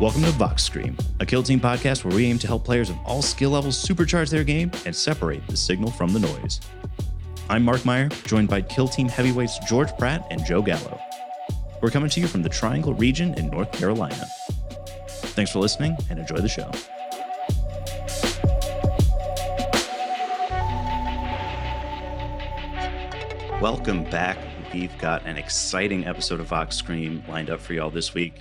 Welcome to Vox Scream, a Kill Team podcast where we aim to help players of all skill levels supercharge their game and separate the signal from the noise. I'm Mark Meyer, joined by Kill Team heavyweights George Pratt and Joe Gallo. We're coming to you from the Triangle region in North Carolina. Thanks for listening and enjoy the show. Welcome back. We've got an exciting episode of Vox Scream lined up for y'all this week.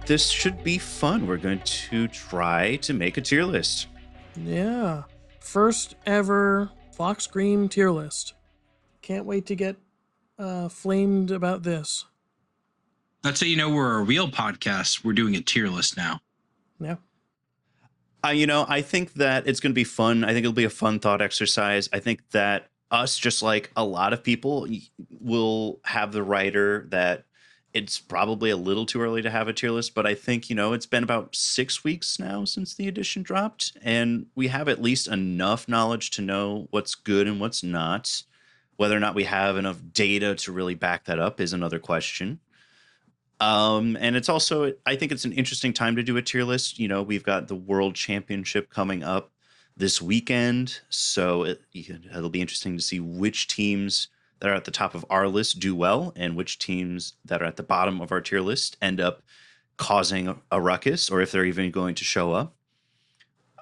This should be fun. We're going to try to make a tier list. Yeah. First ever Vox Scream tier list. Can't wait to get flamed about this. That's how you know we're a real podcast. We're doing a tier list now. Yeah. I think that it's going to be fun. I think it'll be a fun thought exercise. I think that us, just like a lot of people, will have the writer that it's probably a little too early to have a tier list, but I think, it's been about 6 weeks now since the edition dropped, and we have at least enough knowledge to know what's good and what's not. Whether or not we have enough data to really back that up is another question. And it's also, I think it's an interesting time to do a tier list. We've got the World Championship coming up this weekend, so it'll be interesting to see which teams that are at the top of our list do well and which teams that are at the bottom of our tier list end up causing a ruckus, or if they're even going to show up.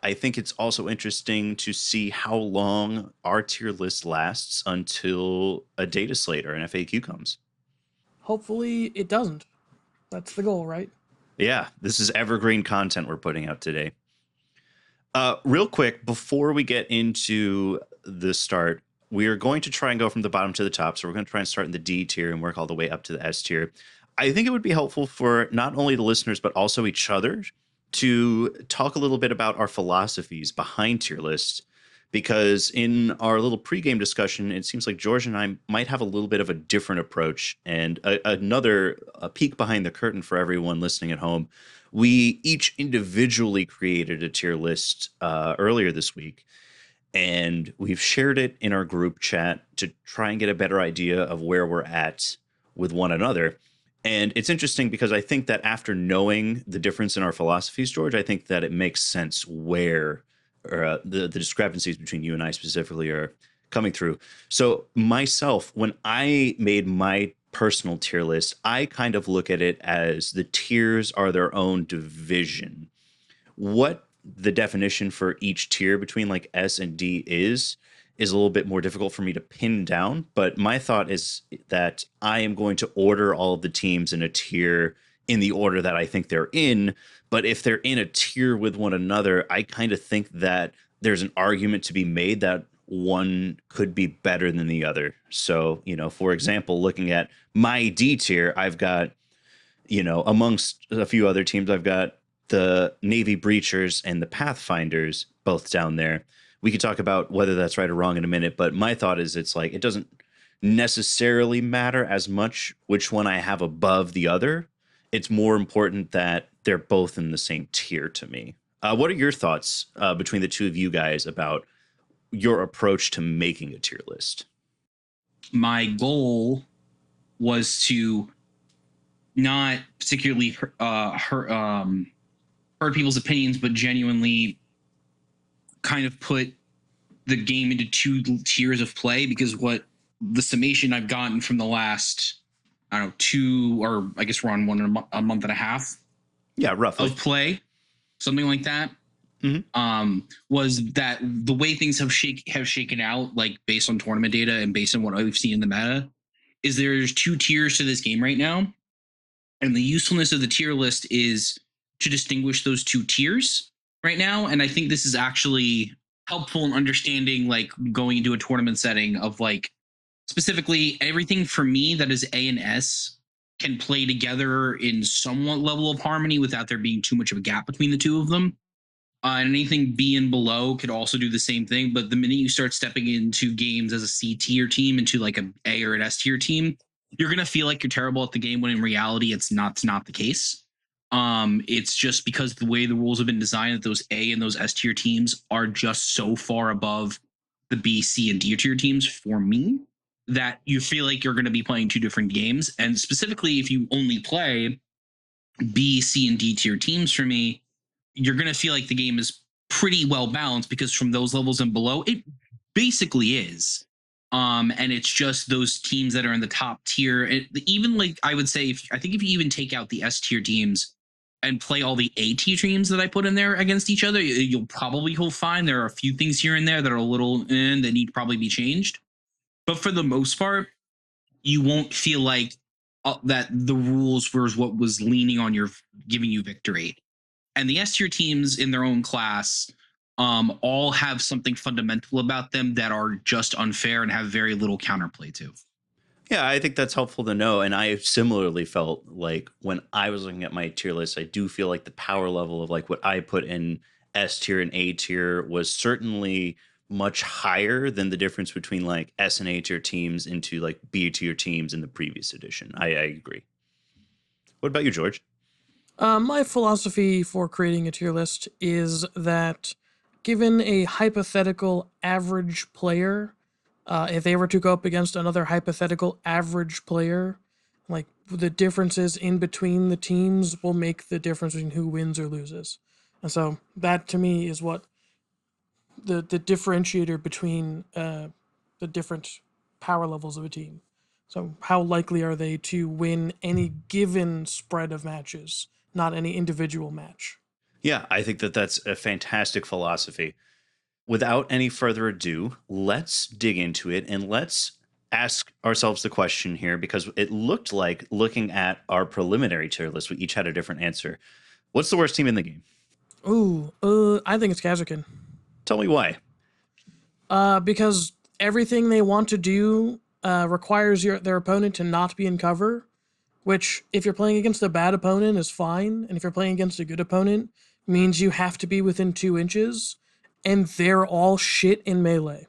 I think it's also interesting to see how long our tier list lasts until a data slate or an FAQ comes. Hopefully it doesn't. That's the goal, right? Yeah, this is evergreen content we're putting out today. Real quick, before we get into the start, we are going to try and go from the bottom to the top. So we're going to try and start in the D tier and work all the way up to the S tier. I think it would be helpful for not only the listeners, but also each other to talk a little bit about our philosophies behind tier lists, because in our little pregame discussion, it seems like George and I might have a little bit of a different approach. And another peek behind the curtain for everyone listening at home, we each individually created a tier list earlier this week. And we've shared it in our group chat to try and get a better idea of where we're at with one another. And it's interesting because I think that after knowing the difference in our philosophies, George, I think that it makes sense where the discrepancies between you and I specifically are coming through. So myself, when I made my personal tier list, I kind of look at it as the tiers are their own division. What the definition for each tier between like S and D is a little bit more difficult for me to pin down. But my thought is that I am going to order all of the teams in a tier in the order that I think they're in. But if they're in a tier with one another, I kind of think that there's an argument to be made that one could be better than the other. So, for example, looking at my D tier, I've got, amongst a few other teams, I've got the Navy Breachers and the Pathfinders both down there. We could talk about whether that's right or wrong in a minute, but my thought is it's like it doesn't necessarily matter as much which one I have above the other. It's more important that they're both in the same tier to me. What are your thoughts between the two of you guys about your approach to making a tier list? My goal was to not particularly hurt people's opinions, but genuinely kind of put the game into two tiers of play, because what the summation I've gotten from the last, 2, or I guess we're on a month and a half. Yeah, roughly. Of play, something like that. Mm-hmm. Was that the way things have shaken out, like based on tournament data and based on what we've seen in the meta, is there's two tiers to this game right now. And the usefulness of the tier list is to distinguish those two tiers right now. And I think this is actually helpful in understanding, like, going into a tournament setting of, like, specifically everything for me that is A and S can play together in somewhat level of harmony without there being too much of a gap between the two of them. And anything B and below could also do the same thing. But the minute you start stepping into games as a C tier team into like an A or an S tier team, you're going to feel like you're terrible at the game, when in reality, it's not the case. It's just because the way the rules have been designed that those A and those S tier teams are just so far above the B, C, and D tier teams for me that you feel like you're going to be playing two different games. And specifically, if you only play B, C, and D tier teams for me, you're going to feel like the game is pretty well balanced because from those levels and below, it basically is. And it's just those teams that are in the top tier. Even like I would say, I think if you even take out the S tier teams and play all the A tier teams that I put in there against each other, you'll probably find there are a few things here and there that are a little that need to probably be changed. But for the most part, you won't feel like that the rules was what was leaning on your giving you victory. And the S tier teams in their own class all have something fundamental about them that are just unfair and have very little counterplay to. Yeah, I think that's helpful to know. And I similarly felt like when I was looking at my tier list, I do feel like the power level of like what I put in S tier and A tier was certainly much higher than the difference between like S and A tier teams into like B tier teams in the previous edition. I agree. What about you, George? My philosophy for creating a tier list is that given a hypothetical average player, if they were to go up against another hypothetical average player, like the differences in between the teams will make the difference between who wins or loses. And so that to me is what the differentiator between the different power levels of a team. So how likely are they to win any given spread of matches, not any individual match? Yeah, I think that that's a fantastic philosophy. Without any further ado, let's dig into it and let's ask ourselves the question here because it looked like looking at our preliminary tier list, we each had a different answer. What's the worst team in the game? Ooh, I think it's Kazakin. Tell me why. Because everything they want to do requires their opponent to not be in cover, which if you're playing against a bad opponent is fine, and if you're playing against a good opponent means you have to be within 2 inches, and they're all shit in melee.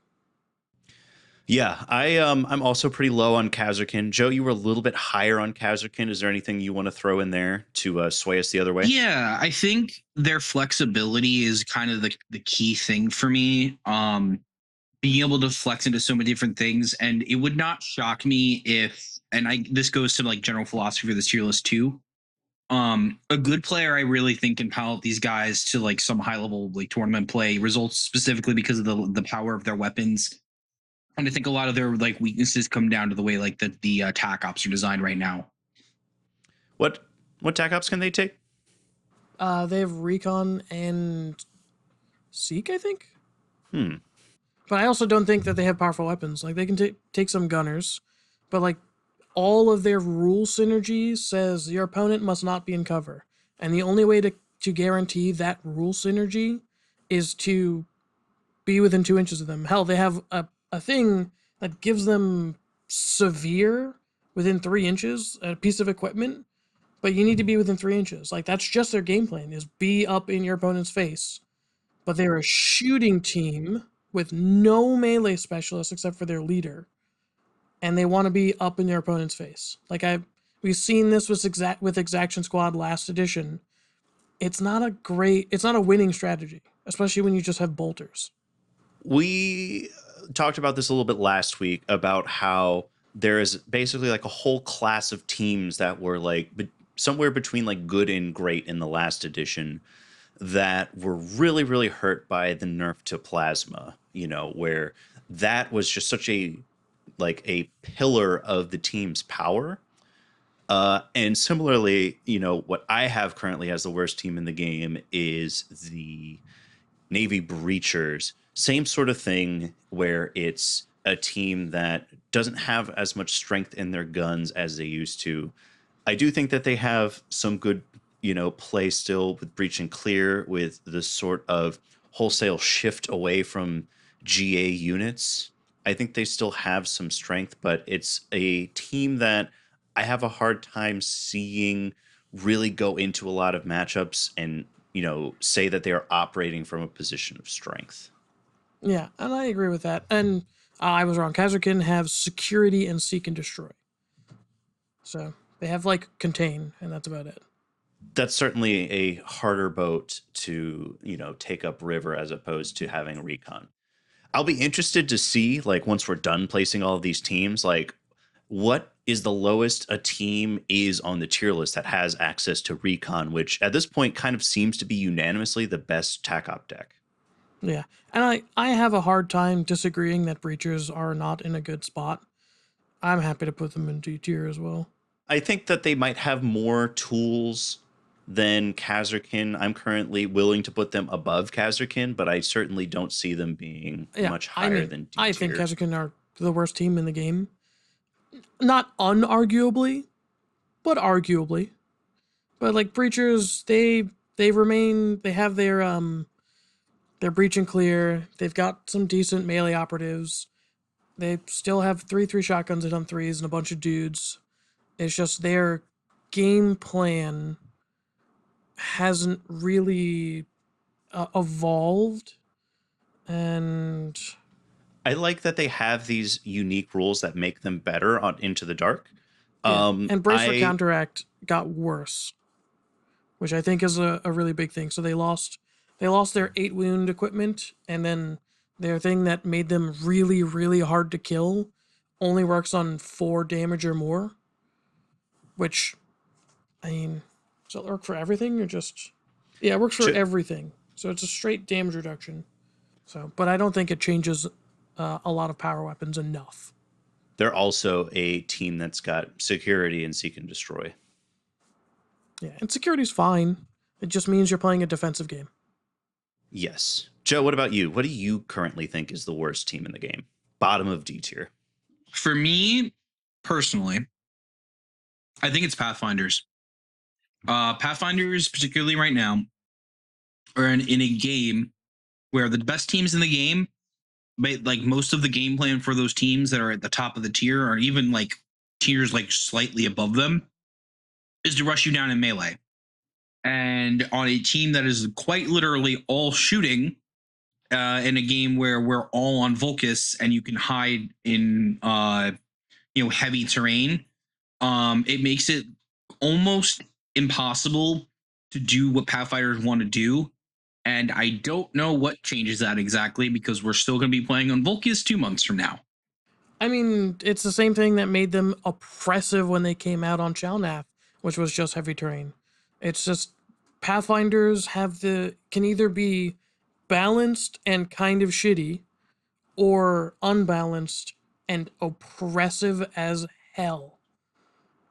Yeah, I'm also pretty low on Kazarkin. Joe, you were a little bit higher on Kazarkin. Is there anything you want to throw in there to sway us the other way? Yeah, I think their flexibility is kind of the key thing for me. Being able to flex into so many different things, and it would not shock me if, and I this goes to like general philosophy for this tier list too. A good player I really think can pilot these guys to like some high level like tournament play results specifically because of the power of their weapons. And I think a lot of their like weaknesses come down to the way like the attack ops are designed right now. What tac ops can they take? They have Recon and Seek, I think. Hmm. But I also don't think that they have powerful weapons. Like they can take some gunners, but like all of their rule synergy says your opponent must not be in cover, and the only way to guarantee that rule synergy is to be within 2 inches of them. Hell, they have a thing that gives them severe within 3 inches, a piece of equipment, but you need to be within 3 inches. Like that's just their game plan is be up in your opponent's face. But they're a shooting team with no melee specialists except for their leader, and they want to be up in their opponent's face. We've seen this with Exaction Squad last edition. It's not a winning strategy, especially when you just have bolters. We talked about this a little bit last week about how there is basically like a whole class of teams that were like somewhere between like good and great in the last edition that were really, really hurt by the nerf to plasma, where that was just such a pillar of the team's power. And similarly, what I have currently as the worst team in the game is the Navy Breachers. Same sort of thing where it's a team that doesn't have as much strength in their guns as they used to. I do think that they have some good, play still with Breach and Clear with the sort of wholesale shift away from GA units. I think they still have some strength, but it's a team that I have a hard time seeing really go into a lot of matchups and, say that they are operating from a position of strength. Yeah, and I agree with that. And I was wrong. Kazarkin have security and seek and destroy. So they have like contain, and that's about it. That's certainly a harder boat to, take up river as opposed to having recon. I'll be interested to see, like, once we're done placing all of these teams, like, what is the lowest a team is on the tier list that has access to recon, which at this point kind of seems to be unanimously the best tac op deck. Yeah. And I have a hard time disagreeing that breachers are not in a good spot. I'm happy to put them in D tier as well. I think that they might have more tools than Kazarkin. I'm currently willing to put them above Kazarkin, but I certainly don't see them being much higher than D tier. I think Kazakhstan are the worst team in the game. Not unarguably, but arguably. But like breachers, they remain, they have their breach and clear. They've got some decent melee operatives. They still have 3 shotguns and on threes and a bunch of dudes. It's just their game plan hasn't really evolved. And I like that they have these unique rules that make them better on Into the Dark. and Brace for Counteract got worse, which I think is a really big thing. So they lost their 8 wound equipment, and then their thing that made them really, really hard to kill only works on 4 damage or more. Which, I mean, does it work for everything or just... Yeah, it works for everything. So it's a straight damage reduction. So, but I don't think it changes a lot of power weapons enough. They're also a team that's got security and seek and destroy. Yeah, and security's fine. It just means you're playing a defensive game. Yes. Joe, what about you? What do you currently think is the worst team in the game? Bottom of D tier. For me, personally, I think it's Pathfinders. Pathfinders, particularly right now, are in a game where the best teams in the game, but like most of the game plan for those teams that are at the top of the tier, or even like tiers like slightly above them, is to rush you down in melee. And on a team that is quite literally all shooting, in a game where we're all on Vulcus and you can hide in heavy terrain, it makes it almost impossible to do what Pathfinders want to do. And I don't know what changes that exactly, because we're still going to be playing on Vulcus 2 months from now. I mean, it's the same thing that made them oppressive when they came out on Chalnath, which was just heavy terrain. It's just Pathfinders can either be balanced and kind of shitty, or unbalanced and oppressive as hell.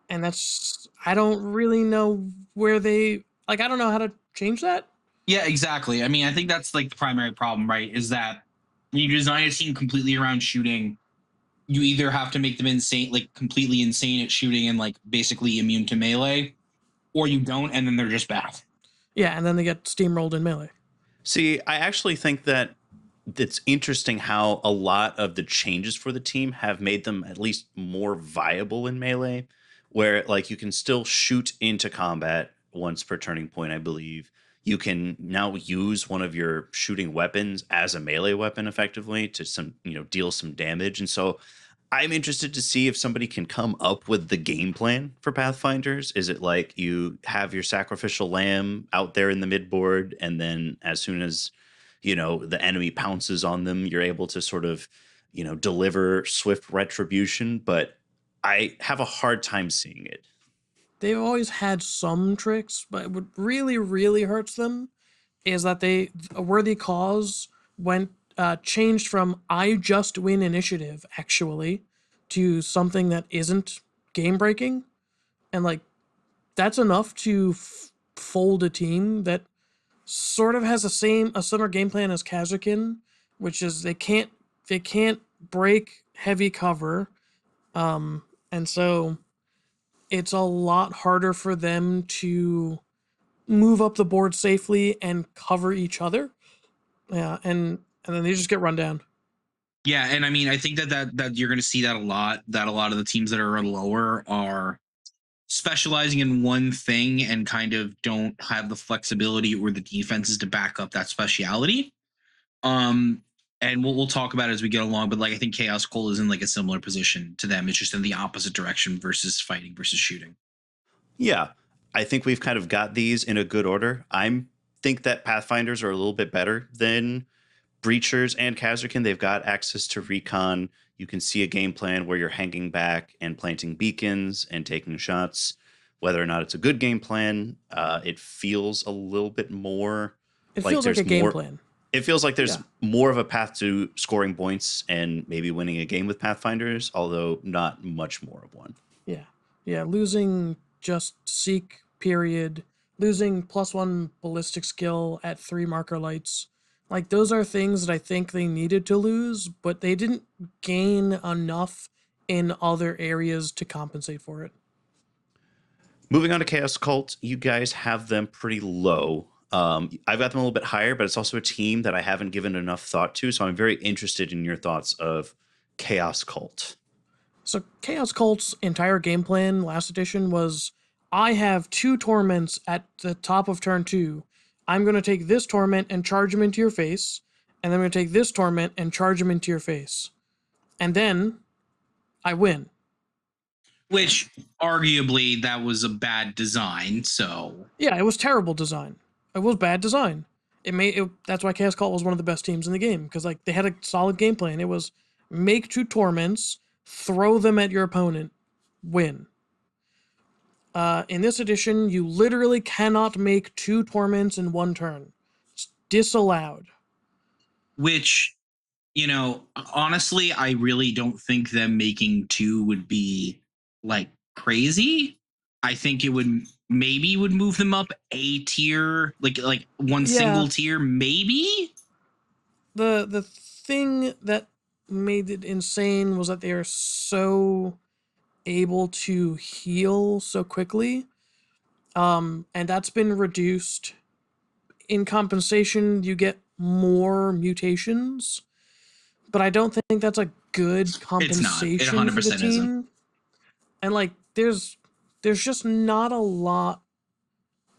And that's, I don't really know where I don't know how to change that. Yeah, exactly. I mean, I think that's like the primary problem, right? Is that when you design a team completely around shooting, you either have to make them insane, like completely insane at shooting and like basically immune to melee, or you don't, and then they're just bad. Yeah, and then they get steamrolled in melee. See, I actually think that it's interesting how a lot of the changes for the team have made them at least more viable in melee, where like you can still shoot into combat once per turning point, I believe. You can now use one of your shooting weapons as a melee weapon effectively to deal some damage. And so I'm interested to see if somebody can come up with the game plan for Pathfinders. Is it like you have your sacrificial lamb out there in the midboard, and then as soon as the enemy pounces on them, you're able to sort of deliver swift retribution? But I have a hard time seeing it. They've always had some tricks, but what really, really hurts them is that a worthy cause changed from I just win initiative, actually, to something that isn't game breaking. And like, that's enough to fold a team that sort of has a similar game plan as Kazakin, which is they can't break heavy cover. And so it's a lot harder for them to move up the board safely and cover each other. Yeah, and then they just get run down. Yeah, and I mean, I think that you're going to see that a lot. That a lot of the teams that are lower are specializing in one thing and kind of don't have the flexibility or the defenses to back up that speciality. And we'll talk about it as we get along. But like, I think Chaos Cold is in like a similar position to them. It's just in the opposite direction versus fighting versus shooting. Yeah, I think we've kind of got these in a good order. I think that Pathfinders are a little bit better than Breachers and Kazarkin. They've got access to recon. You can see a game plan where you're hanging back and planting beacons and taking shots. Whether or not it's a good game plan, it feels a little bit more It like feels like there's a game more. plan. It feels like there's Yeah. more of a path to scoring points and maybe winning a game with Pathfinders, although not much more of one. Yeah. Yeah. Losing just Seek, period. Losing +1 ballistic skill at 3 marker lights. Like, those are things that I think they needed to lose, but they didn't gain enough in other areas to compensate for it. Moving on to Chaos Cult, you guys have them pretty low. I've got them a little bit higher, but it's also a team that I haven't given enough thought to. So I'm very interested in your thoughts of Chaos Cult. So Chaos Cult's entire game plan last edition was, I have 2 torments at the top of turn 2. I'm going to take this torment and charge him into your face, and then I'm going to take this torment and charge him into your face. And then I win. Which arguably that was a bad design. So Yeah, it was terrible design. It was bad design. That's why Chaos Cult was one of the best teams in the game, because like they had a solid game plan. It was make 2 torments, throw them at your opponent, win. In this edition, you literally cannot make 2 torments in 1 turn. It's disallowed. which, honestly, I really don't think them making 2 would be like crazy. I think it would move them up a tier, like one single tier, maybe. The thing that made it insane was that they are so able to heal so quickly. And that's been reduced. In compensation, you get more mutations, but I don't think that's a good compensation It for the 100% team. isn't. And like, there's just not a lot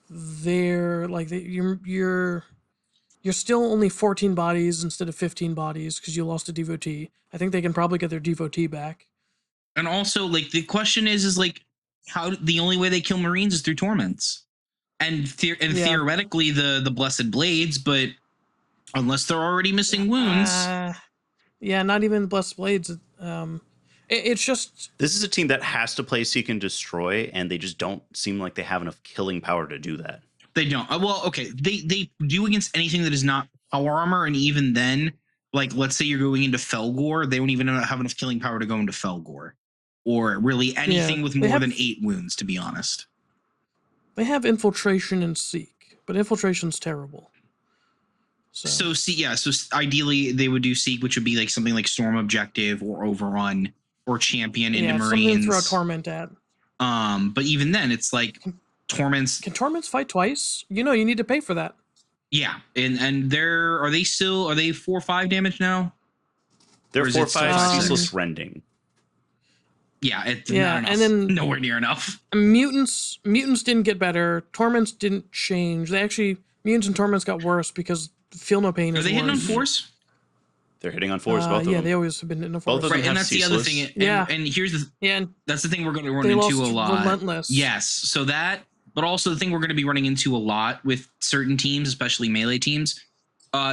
there. Like, you're still only 14 bodies instead of 15 bodies because you lost a devotee. I think they can probably get their devotee back. And also, like, the question is like, how the only way they kill Marines is through torments. And theoretically the blessed blades, but unless they're already missing wounds. Yeah, not even the blessed blades. It's just, this is a team that has to play Seek and Destroy, and they just don't seem like they have enough killing power to do that. They don't. Well, okay, they do against anything that is not power armor, and even then, like, let's say you're going into Felgor, they don't even have enough killing power to go into Felgor, or really anything with more than 8 wounds, to be honest. They have infiltration and Seek, but infiltration's terrible. So ideally they would do Seek, which would be like something like Storm Objective or Overrun or Champion into Marines. Something to throw a Torment at. But even then, it's like Torments. Can Torments fight twice? You need to pay for that. Yeah, and are they 4/5 damage now? They're 4/5 ceaseless rending. Yeah, it's not enough. And then nowhere near enough. Mutants didn't get better. Torments didn't change. Mutants and Torments got worse because Feel No Pain is worse. Are they hitting on 4s? They're hitting on 4s, both of them. Yeah, they always have been hitting on 4s. Both of them and that's ceaseless. the other thing. And here's that's the thing we're going to run into a lot. Relentless. Yes, so that, but also the thing we're going to be running into a lot with certain teams, especially melee teams.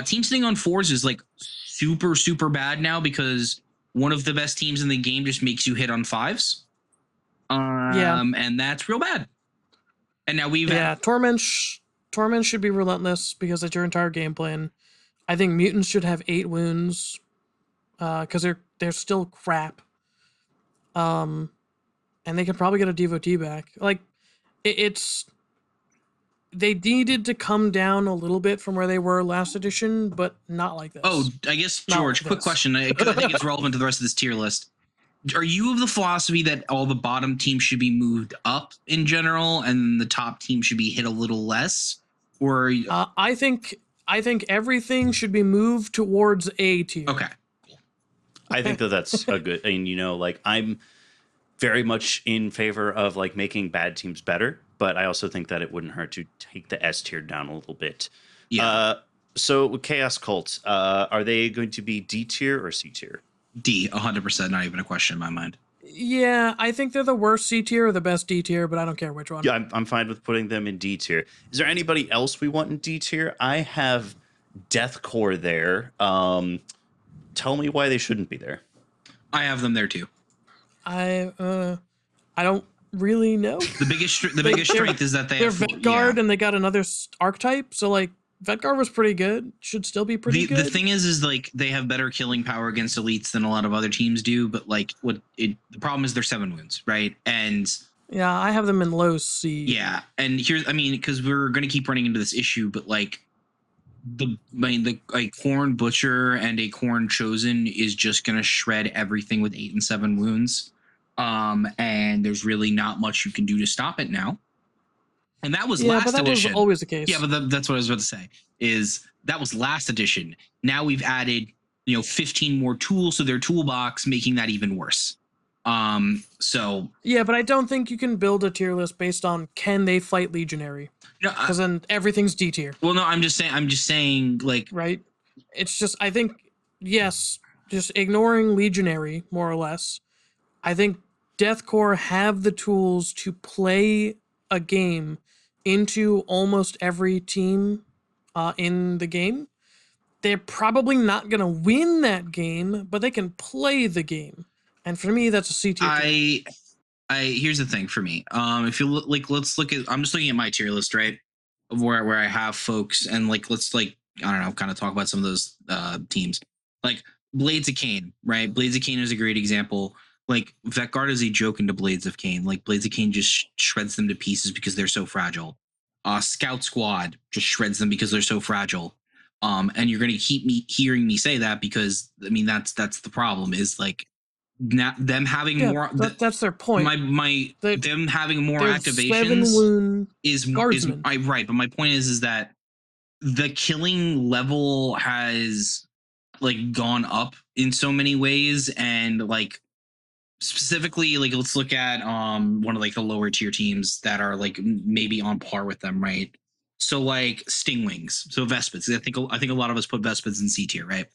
Teams sitting on 4s is like super, super bad now because one of the best teams in the game just makes you hit on 5s. And that's real bad. And now Torment should be relentless because that's your entire game plan. I think Mutants should have 8 wounds because they're still crap. And they could probably get a devotee back. Like, they needed to come down a little bit from where they were last edition, but not like this. Oh, I guess, George, quick question. I think it's relevant to the rest of this tier list. Are you of the philosophy that all the bottom teams should be moved up in general and the top team should be hit a little less? Or I think everything should be moved towards A tier. Okay. I think that's a good, and I'm very much in favor of like making bad teams better, but I also think that it wouldn't hurt to take the S tier down a little bit. Yeah. So with Chaos Cult, are they going to be D tier or C tier? D, 100%, not even a question in my mind. Yeah, I think they're the worst C tier or the best D tier, but I don't care which one. Yeah, I'm fine with putting them in D tier. Is there anybody else we want in D tier? I have Deathcore there. Tell me why they shouldn't be there. I have them there too. I don't really know. The biggest strength is that they're have Vetguard and they got another archetype, so like Vetguard was pretty good. Should still be pretty good. The thing is like they have better killing power against elites than a lot of other teams do, but like the problem is they're 7 wounds, right? And yeah, I have them in low C. Yeah, and here's because we're gonna keep running into this issue, but like the Khorne Butcher and a Khorne Chosen is just gonna shred everything with 8 and 7 wounds. And there's really not much you can do to stop it now. And that was last edition. Was always the case. Yeah, but that's what I was about to say. Is that was last edition. Now we've added 15 more tools to their toolbox, making that even worse. So yeah, but I don't think you can build a tier list based on can they fight Legionary. No, because then everything's D tier. Well, no, I'm just saying, like, right. It's just I think yes, just ignoring Legionary more or less. I think Deathcore have the tools to play a game into almost every team in the game. They're probably not going to win that game, but they can play the game. And for me, that's a C tier. Here's the thing for me. If you look, like, let's look at, I'm just looking at my tier list, right? Of where I have folks, and like, let's like, I don't know, kind of talk about some of those teams. Like Blades of Cain, right? Blades of Cain is a great example. Like Vetguard is a joke into Blades of Cain. Like Blades of Cain just shreds them to pieces because they're so fragile. Scout Squad just shreds them because they're so fragile. And you're going to keep hearing me say that because that's the problem is like them having more. That's their point. Them having more activations is right. But my point is that the killing level has like gone up in so many ways, and like specifically, like let's look at one of like the lower tier teams that are like maybe on par with them, right? So like Stingwings, so Vespids. I think a lot of us put Vespids in C tier, right?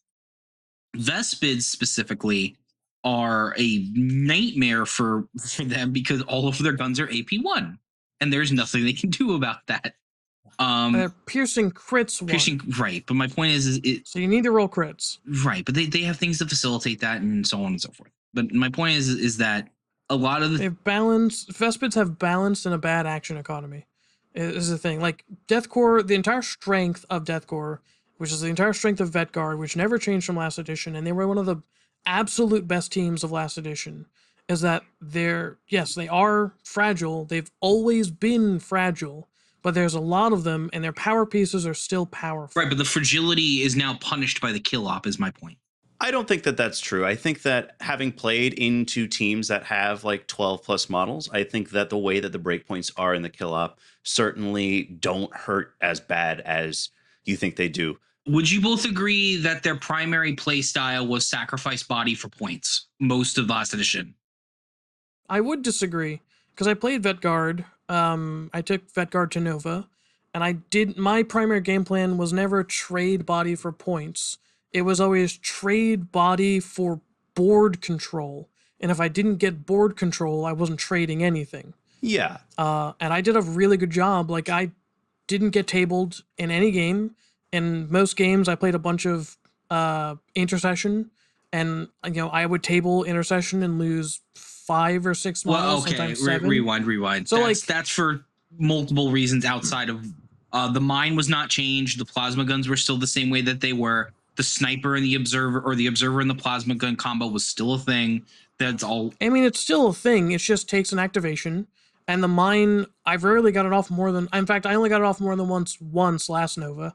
Vespids specifically are a nightmare for them because all of their guns are AP1, and there's nothing they can do about that. They're piercing crits. Right, but my point is so you need to roll crits, right? But they have things to facilitate that, and so on and so forth. But my point is that a lot of Vespids have balanced in a bad action economy. Is the thing. Like Deathcore, the entire strength of Deathcore, which is the entire strength of Vetguard, which never changed from last edition, and they were one of the absolute best teams of last edition, is that they are fragile. They've always been fragile, but there's a lot of them, and their power pieces are still powerful. Right, but the fragility is now punished by the kill op, is my point. I don't think that that's true. I think that having played into teams that have like 12 plus models, I think that the way that the breakpoints are in the kill op certainly don't hurt as bad as you think they do. Would you both agree that their primary play style was sacrifice body for points most of last edition? I would disagree because I played Vetguard. I took Vetguard to Nova, and my primary game plan was never trade body for points. It was always trade body for board control. And if I didn't get board control, I wasn't trading anything. Yeah. And I did a really good job. Like, I didn't get tabled in any game. In most games, I played a bunch of intercession. And, I would table intercession and lose 5 or 6 models, sometimes 7. Rewind. So, that's for multiple reasons outside of... the mine was not changed. The plasma guns were still the same way that they were. The sniper and the observer, or the observer and the plasma gun combo was still a thing. That's all. I mean, it's still a thing. It just takes an activation. And the mine, I've rarely got it off more than... In fact, I only got it off more than once last Nova.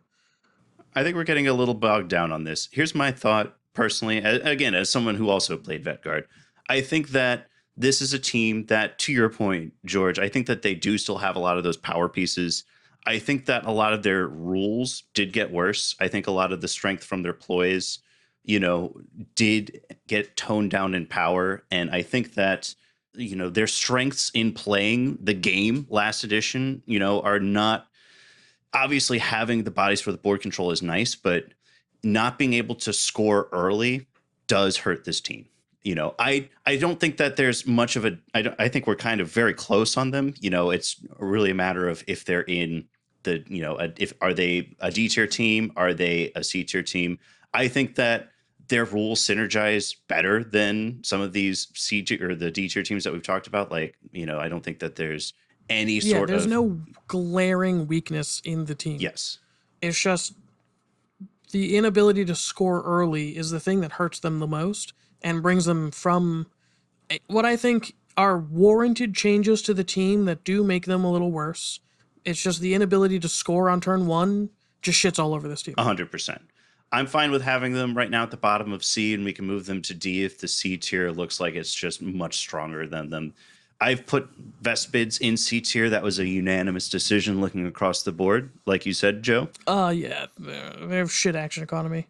I think we're getting a little bogged down on this. Here's my thought, personally. Again, as someone who also played Vetguard, I think that this is a team that, to your point, George, I think that they do still have a lot of those power pieces. I think that a lot of their rules did get worse. I think a lot of the strength from their ploys, did get toned down in power. And I think that, their strengths in playing the game last edition, are not... Obviously, having the bodies for the board control is nice, but not being able to score early does hurt this team. I don't think that there's much of a... I think we're kind of very close on them. It's really a matter of if they're in the, are they a D tier team? Are they a C tier team? I think that their rules synergize better than some of these C tier or the D tier teams that we've talked about. Like, I don't think that there's any Yeah, sort there's of no glaring weakness in the team. yes. It's just the inability to score early is the thing that hurts them the most and brings them from what I think are warranted changes to the team that do make them a little worse. It's just the inability to score on turn one just shits all over this team. 100%. I'm fine with having them right now at the bottom of C, and we can move them to D if the C tier looks like it's just much stronger than them. I've put Vespids in C tier. That was a unanimous decision looking across the board, like you said, Joe. Yeah, they have shit action economy.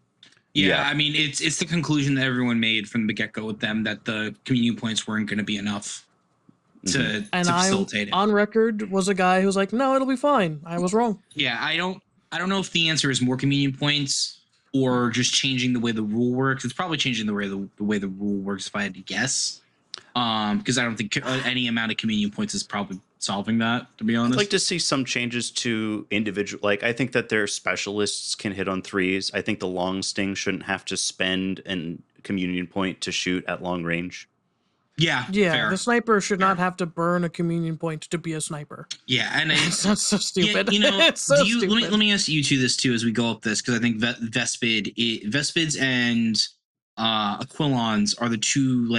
Yeah, I mean, it's the conclusion that everyone made from the get-go with them that the community points weren't going to be enough to facilitate it. On record, was a guy who was like, no, it'll be fine. I was wrong. Yeah, I don't know if the answer is more communion points or just changing the way the rule works. It's probably changing the way the rule works if I had to guess. Because I don't think any amount of communion points is probably solving that, to be honest. I'd like to see some changes to individual. Like, I think that their specialists can hit on threes. I think the long sting shouldn't have to spend a communion point to shoot at long range. Yeah, fair. The sniper should not have to burn a communion point to be a sniper. Yeah, and that's so stupid. Yeah, it's so stupid. Let me ask you two this too as we go up this, because I think Vespids and Aquilons are the two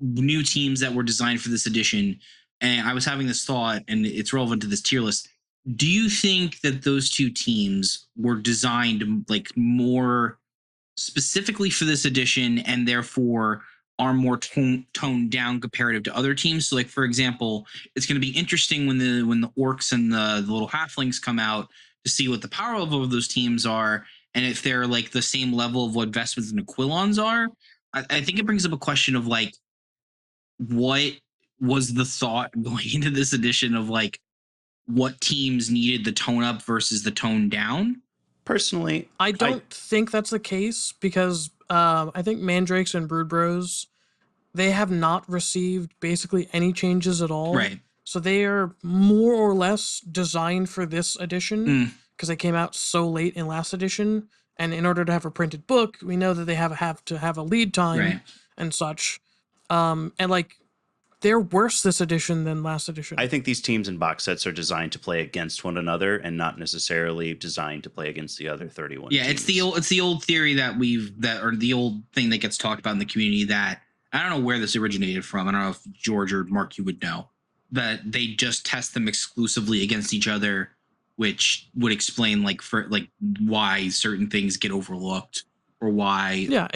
new teams that were designed for this edition. And I was having this thought, and it's relevant to this tier list. Do you think that those two teams were designed more specifically for this edition, and therefore are more toned down comparative to other teams? So, for example, it's going to be interesting when the orcs and the little halflings come out to see what the power level of those teams are, and if they're the same level of what Vespids and Aquilons are. I think it brings up a question of what was the thought going into this edition of what teams needed the tone up versus the tone down. Personally, I don't think that's the case, because I think Mandrakes and Brood Bros, they have not received basically any changes at all. Right. So they are more or less designed for this edition because they came out so late in last edition. And in order to have a printed book, we know that they have to have a lead time and such. And they're worse this edition than last edition. I think these teams and box sets are designed to play against one another and not necessarily designed to play against the other 31 Yeah, teams. it's the old theory or the old thing that gets talked about in the community that I don't know where this originated from. I don't know if George or Mark you would know, that they just test them exclusively against each other, which would explain why certain things get overlooked or why. Yeah,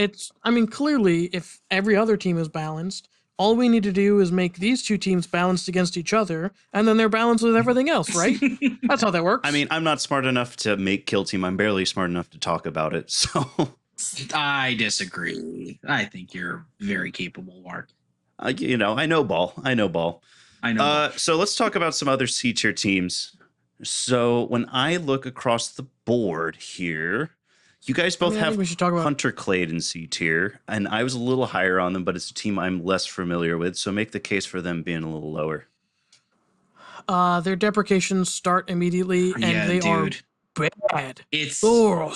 clearly if every other team is balanced, all we need to do is make these two teams balanced against each other, and then they're balanced with everything else, right? That's how that works. I'm not smart enough to make Kill Team. I'm barely smart enough to talk about it, so... I disagree. I think you're very capable, Mark. I know ball. So let's talk about some other C-tier teams. So when I look across the board here... You guys both have Hunter Clade in C tier, and I was a little higher on them, but it's a team I'm less familiar with, so make the case for them being a little lower. Their deprecations start immediately, and they are bad. It's so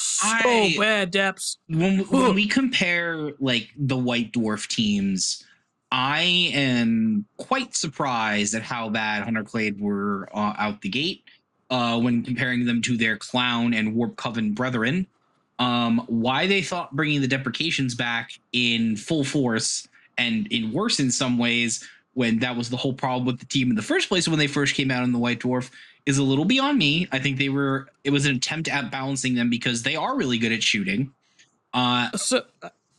bad, Deps. When we compare the White Dwarf teams, I am quite surprised at how bad Hunter Clade were out the gate when comparing them to their Clown and Warp Coven brethren. Why they thought bringing the deprecations back in full force and in worse in some ways, when that was the whole problem with the team in the first place when they first came out in the White Dwarf, is a little beyond me. I think it was an attempt at balancing them because they are really good at shooting. So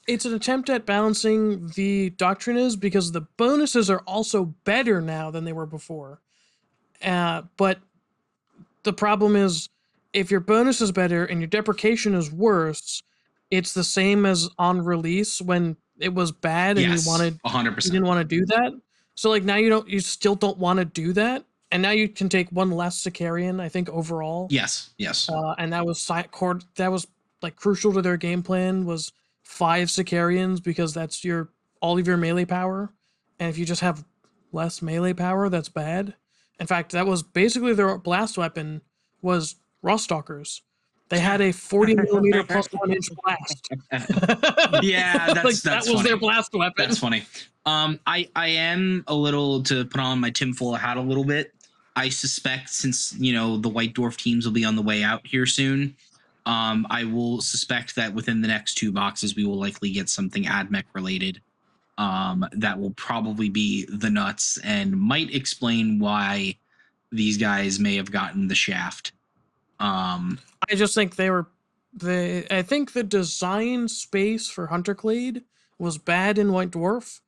it's an attempt at balancing the doctrines because the bonuses are also better now than they were before. But the problem is, if your bonus is better and your deprecation is worse, it's the same as on release when it was bad and you 100%. You didn't want to do that. So now you still don't want to do that, and now you can take one less Sicarian, I think, overall. Yes. And that was crucial to their game plan, was 5 Sicarians, because that's all of your melee power, and if you just have less melee power, that's bad. In fact, that was basically their blast weapon was Roststalkers, They had a 40 millimeter plus 1 inch blast. Yeah, that's that was funny. their blast weapon. That's funny. I am a little, to put on my tinfoil hat a little bit. I suspect, since the White Dwarf teams will be on the way out here soon, I will suspect that within the next 2 boxes we will likely get something AdMech related. That will probably be the nuts and might explain why these guys may have gotten the shaft. I just think I think the design space for Hunterclade was bad in White Dwarf,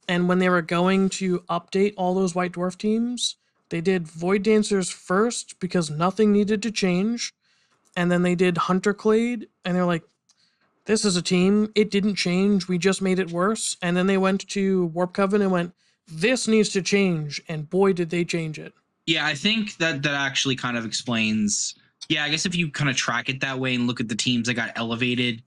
and when they were going to update all those White Dwarf teams, they did Void Dancers first because nothing needed to change, and then they did Hunterclade, and they're like, this is a team, it didn't change, we just made it worse, and then they went to Warp Coven and went, this needs to change, and boy did they change it. Yeah, I think that actually kind of explains. Yeah, I guess if you kind of track it that way and look at the teams that got elevated,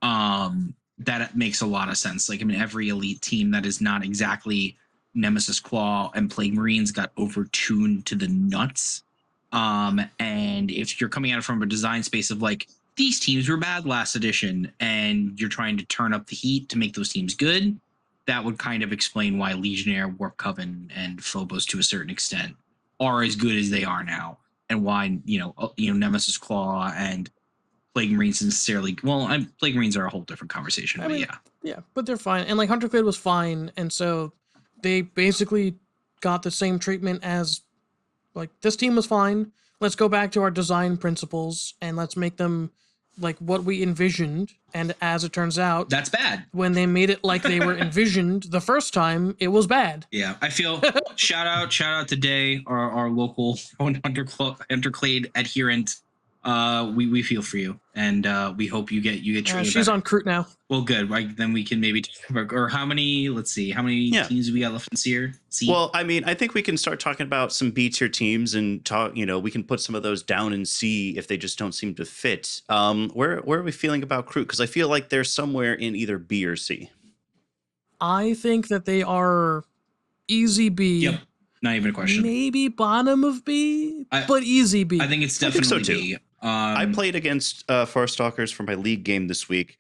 that makes a lot of sense. Like, I mean, every elite team that is not exactly Nemesis Claw and Plague Marines got overtuned to the nuts. And if you're coming at it from a design space of like, these teams were bad last edition, and you're trying to turn up the heat to make those teams good, that would kind of explain why Legionnaire, Warp Coven, and Phobos to a certain extent are as good as they are now, and why Nemesis Claw and Plague Marines necessarily. Well, Plague Marines are a whole different conversation. I mean, yeah, but they're fine, and like Hunterclade was fine, and so they basically got the same treatment as like, this team was fine. Let's go back to our design principles and let's make them like what we envisioned. And as it turns out, that's bad. When they made it like they were envisioned the first time, it was bad. Yeah, I feel shout out to Day, our local Hunterclade adherent. We feel for you, and we hope you get treated. She's on Kroot now. Well, good. Right, then we can maybe talk about, or how many? Let's see, how many teams do we got left in Seer? Well, I mean, I think we can start talking about some B tier teams and talk. We can put some of those down in C if they just don't seem to fit. Where are we feeling about Kroot? Because I feel like they're somewhere in either B or C. I think that they are easy B. Yep. Not even a question. Maybe bottom of B, but easy B. I think it's definitely so B. I played against Farstalkers for my league game this week.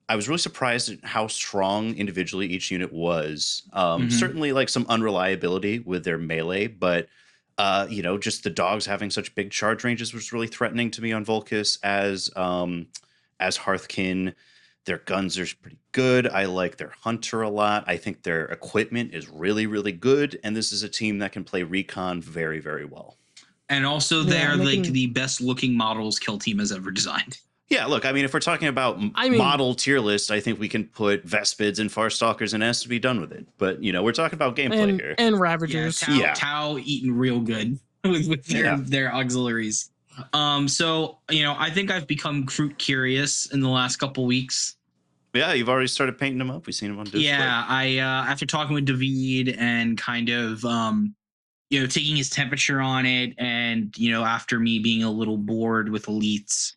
I was really surprised at how strong individually each unit was. Certainly like some unreliability with their melee, but just the dogs having such big charge ranges was really threatening to me on Volkis as Hearthkin. Their guns are pretty good. I like their hunter a lot. I think their equipment is really, really good. And this is a team that can play recon very, very well. And also they're like the best looking models Kill Team has ever designed. Yeah, look, I mean, if we're talking about model tier list, I think we can put Vespids and Farstalkers and S to be done with it. But, we're talking about gameplay here. And Ravagers. Yeah, Tau eating real good with their auxiliaries. So, I think I've become Kroot curious in the last couple weeks. Yeah, you've already started painting them up. We've seen them on display. Yeah, I after talking with David and kind of taking his temperature on it, and after me being a little bored with elites,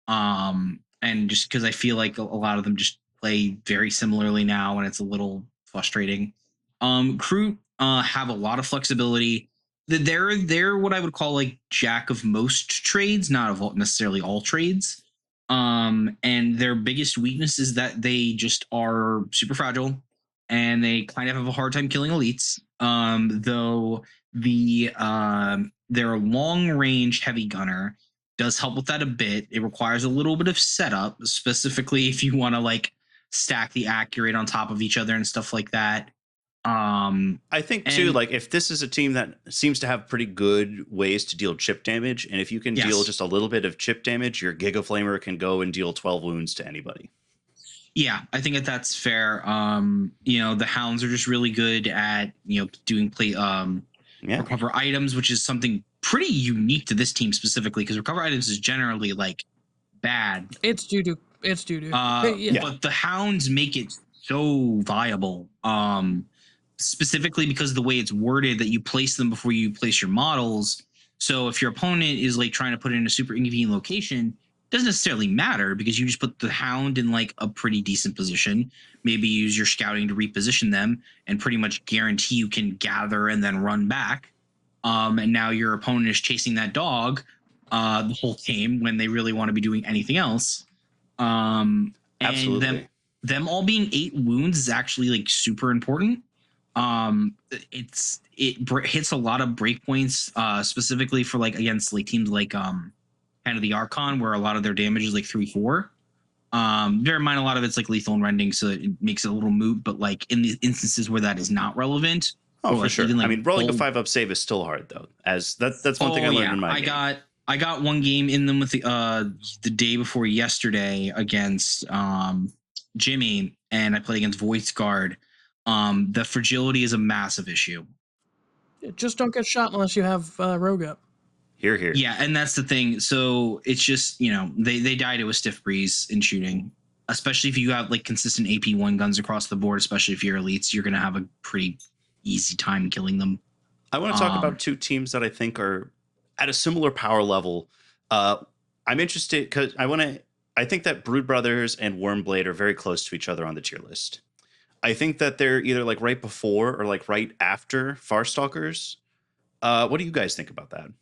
and just because I feel like a lot of them just play very similarly now, and it's a little frustrating. Kroot have a lot of flexibility. They're what I would call like jack of most trades, not of necessarily all trades. And their biggest weakness is that they just are super fragile, and they kind of have a hard time killing elites. Though their long range heavy gunner does help with that a bit. It requires a little bit of setup, specifically if you want to like stack the accurate on top of each other and stuff like that. I think too, like if this is a team that seems to have pretty good ways to deal chip damage, and if you can deal just a little bit of chip damage, your Giga Flamer can go and deal 12 wounds to anybody. Yeah, I think that's fair. The hounds are just really good at doing recover items, which is something pretty unique to this team specifically, because recover items is generally like bad. It's doo-doo. But the hounds make it so viable. Specifically because of the way it's worded that you place them before you place your models. So if your opponent is like trying to put it in a super inconvenient location, it doesn't necessarily matter, because you just put the hound in like a pretty decent position. Maybe use your scouting to reposition them and pretty much guarantee you can gather and then run back. And now your opponent is chasing that dog. the whole game when they really want to be doing anything else. And Absolutely. them all being 8 wounds is actually like super important. It hits a lot of breakpoints, specifically for like against like teams like kind of the Archon, where a lot of their damage is like 3-4. Bear in mind a lot of it's like lethal and rending, so it makes it a little moot. But like in the instances where that is not relevant, Oh, or for like sure. even like I mean, rolling a 5-up save is still hard though. As that's one thing I learned in my game. I got one game in them with the day before yesterday against Jimmy, and I played against Voice Guard. The fragility is a massive issue. Just don't get shot unless you have rogue up. Here. Yeah, and that's the thing. So it's just, they die to a stiff breeze in shooting, especially if you have like consistent AP1 guns across the board, especially if you're elites, you're going to have a pretty easy time killing them. I want to talk about 2 teams that I think are at a similar power level. I'm interested because I think that Brood Brothers and Wyrmblade are very close to each other on the tier list. I think that they're either like right before or like right after Farstalkers. What do you guys think about that?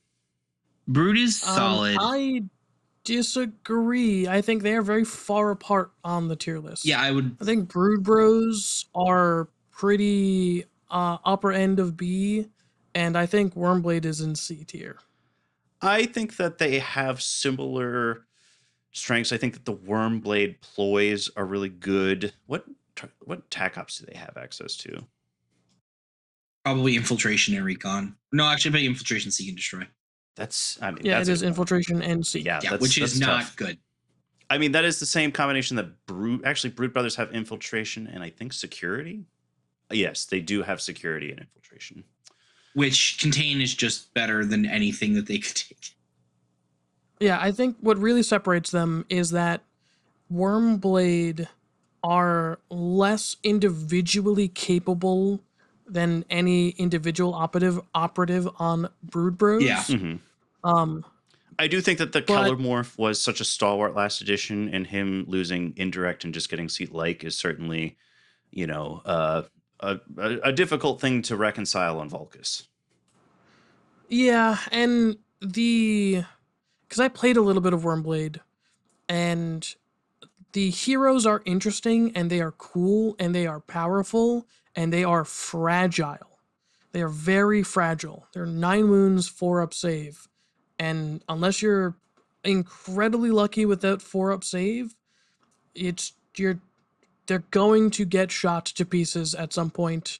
Brood is solid. I disagree. I think they are very far apart on the tier list. Yeah, I think Brood Bros are pretty upper end of B, and I think Wyrmblade is in C tier. I think that they have similar strengths. I think that the Wyrmblade ploys are really good. What tac ops do they have access to? Probably infiltration and recon. No, actually, maybe infiltration, seek, and destroy. That's it is infiltration and seek. Yeah, which is not tough. Good. I mean, that is the same combination that Brood Brothers have infiltration and I think security. Yes, they do have security and infiltration. Which contain is just better than anything that they could take. Yeah, I think what really separates them is that Wyrmblade are less individually capable than any individual operative on Brood Bros. Yeah. Mm-hmm. I do think that the Keller morph was such a stalwart last edition, and him losing indirect and just getting seat like is certainly, a difficult thing to reconcile on Vulcus. Yeah, and because I played a little bit of Wyrmblade, and the heroes are interesting, and they are cool, and they are powerful, and they are fragile. They are very fragile. They're 9 wounds, 4-up save. And unless you're incredibly lucky with that 4-up save, they're going to get shot to pieces at some point.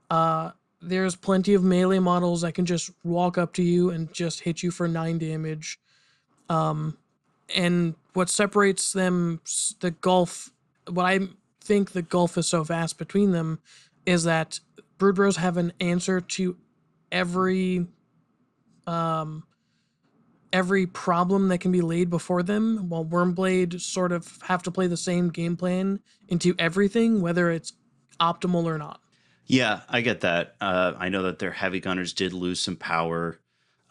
There's plenty of melee models that can just walk up to you and just hit you for 9 damage. And what separates them, what I think the gulf is so vast between them, is that Brood Bros have an answer to every problem that can be laid before them, while Wyrmblade sort of have to play the same game plan into everything, whether it's optimal or not. Yeah, I get that. I know that their heavy gunners did lose some power.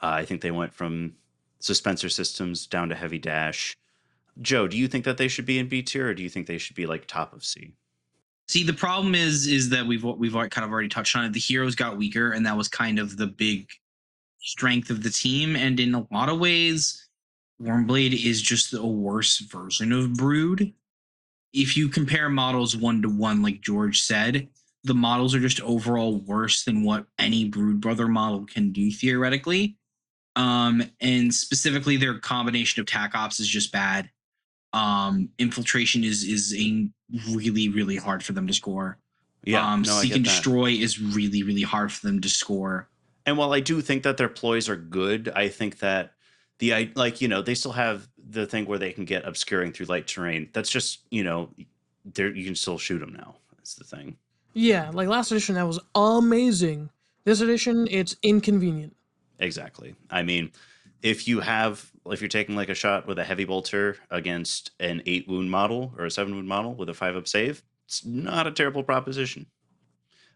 I think they went from suspensor systems down to heavy dash. Joe, do you think that they should be in B tier, or do you think they should be like top of C? See, the problem is that we've kind of already touched on it. The heroes got weaker, and that was kind of the big strength of the team. And in a lot of ways, Wyrmblade is just a worse version of Brood. If you compare models 1-to-1, like George said, the models are just overall worse than what any Brood Brother model can do theoretically. And specifically, their combination of tac ops is just bad. Infiltration is a really, really hard for them to score. Yeah, seek and destroy is really, really hard for them to score. And while I do think that their ploys are good, I think that they still have the thing where they can get obscuring through light terrain. That's just, you can still shoot them now. That's the thing. Yeah, like last edition, that was amazing. This edition, it's inconvenient. Exactly. I mean, if you're taking like a shot with a heavy bolter against an 8 wound model or a 7 wound model with a 5-up save, it's not a terrible proposition.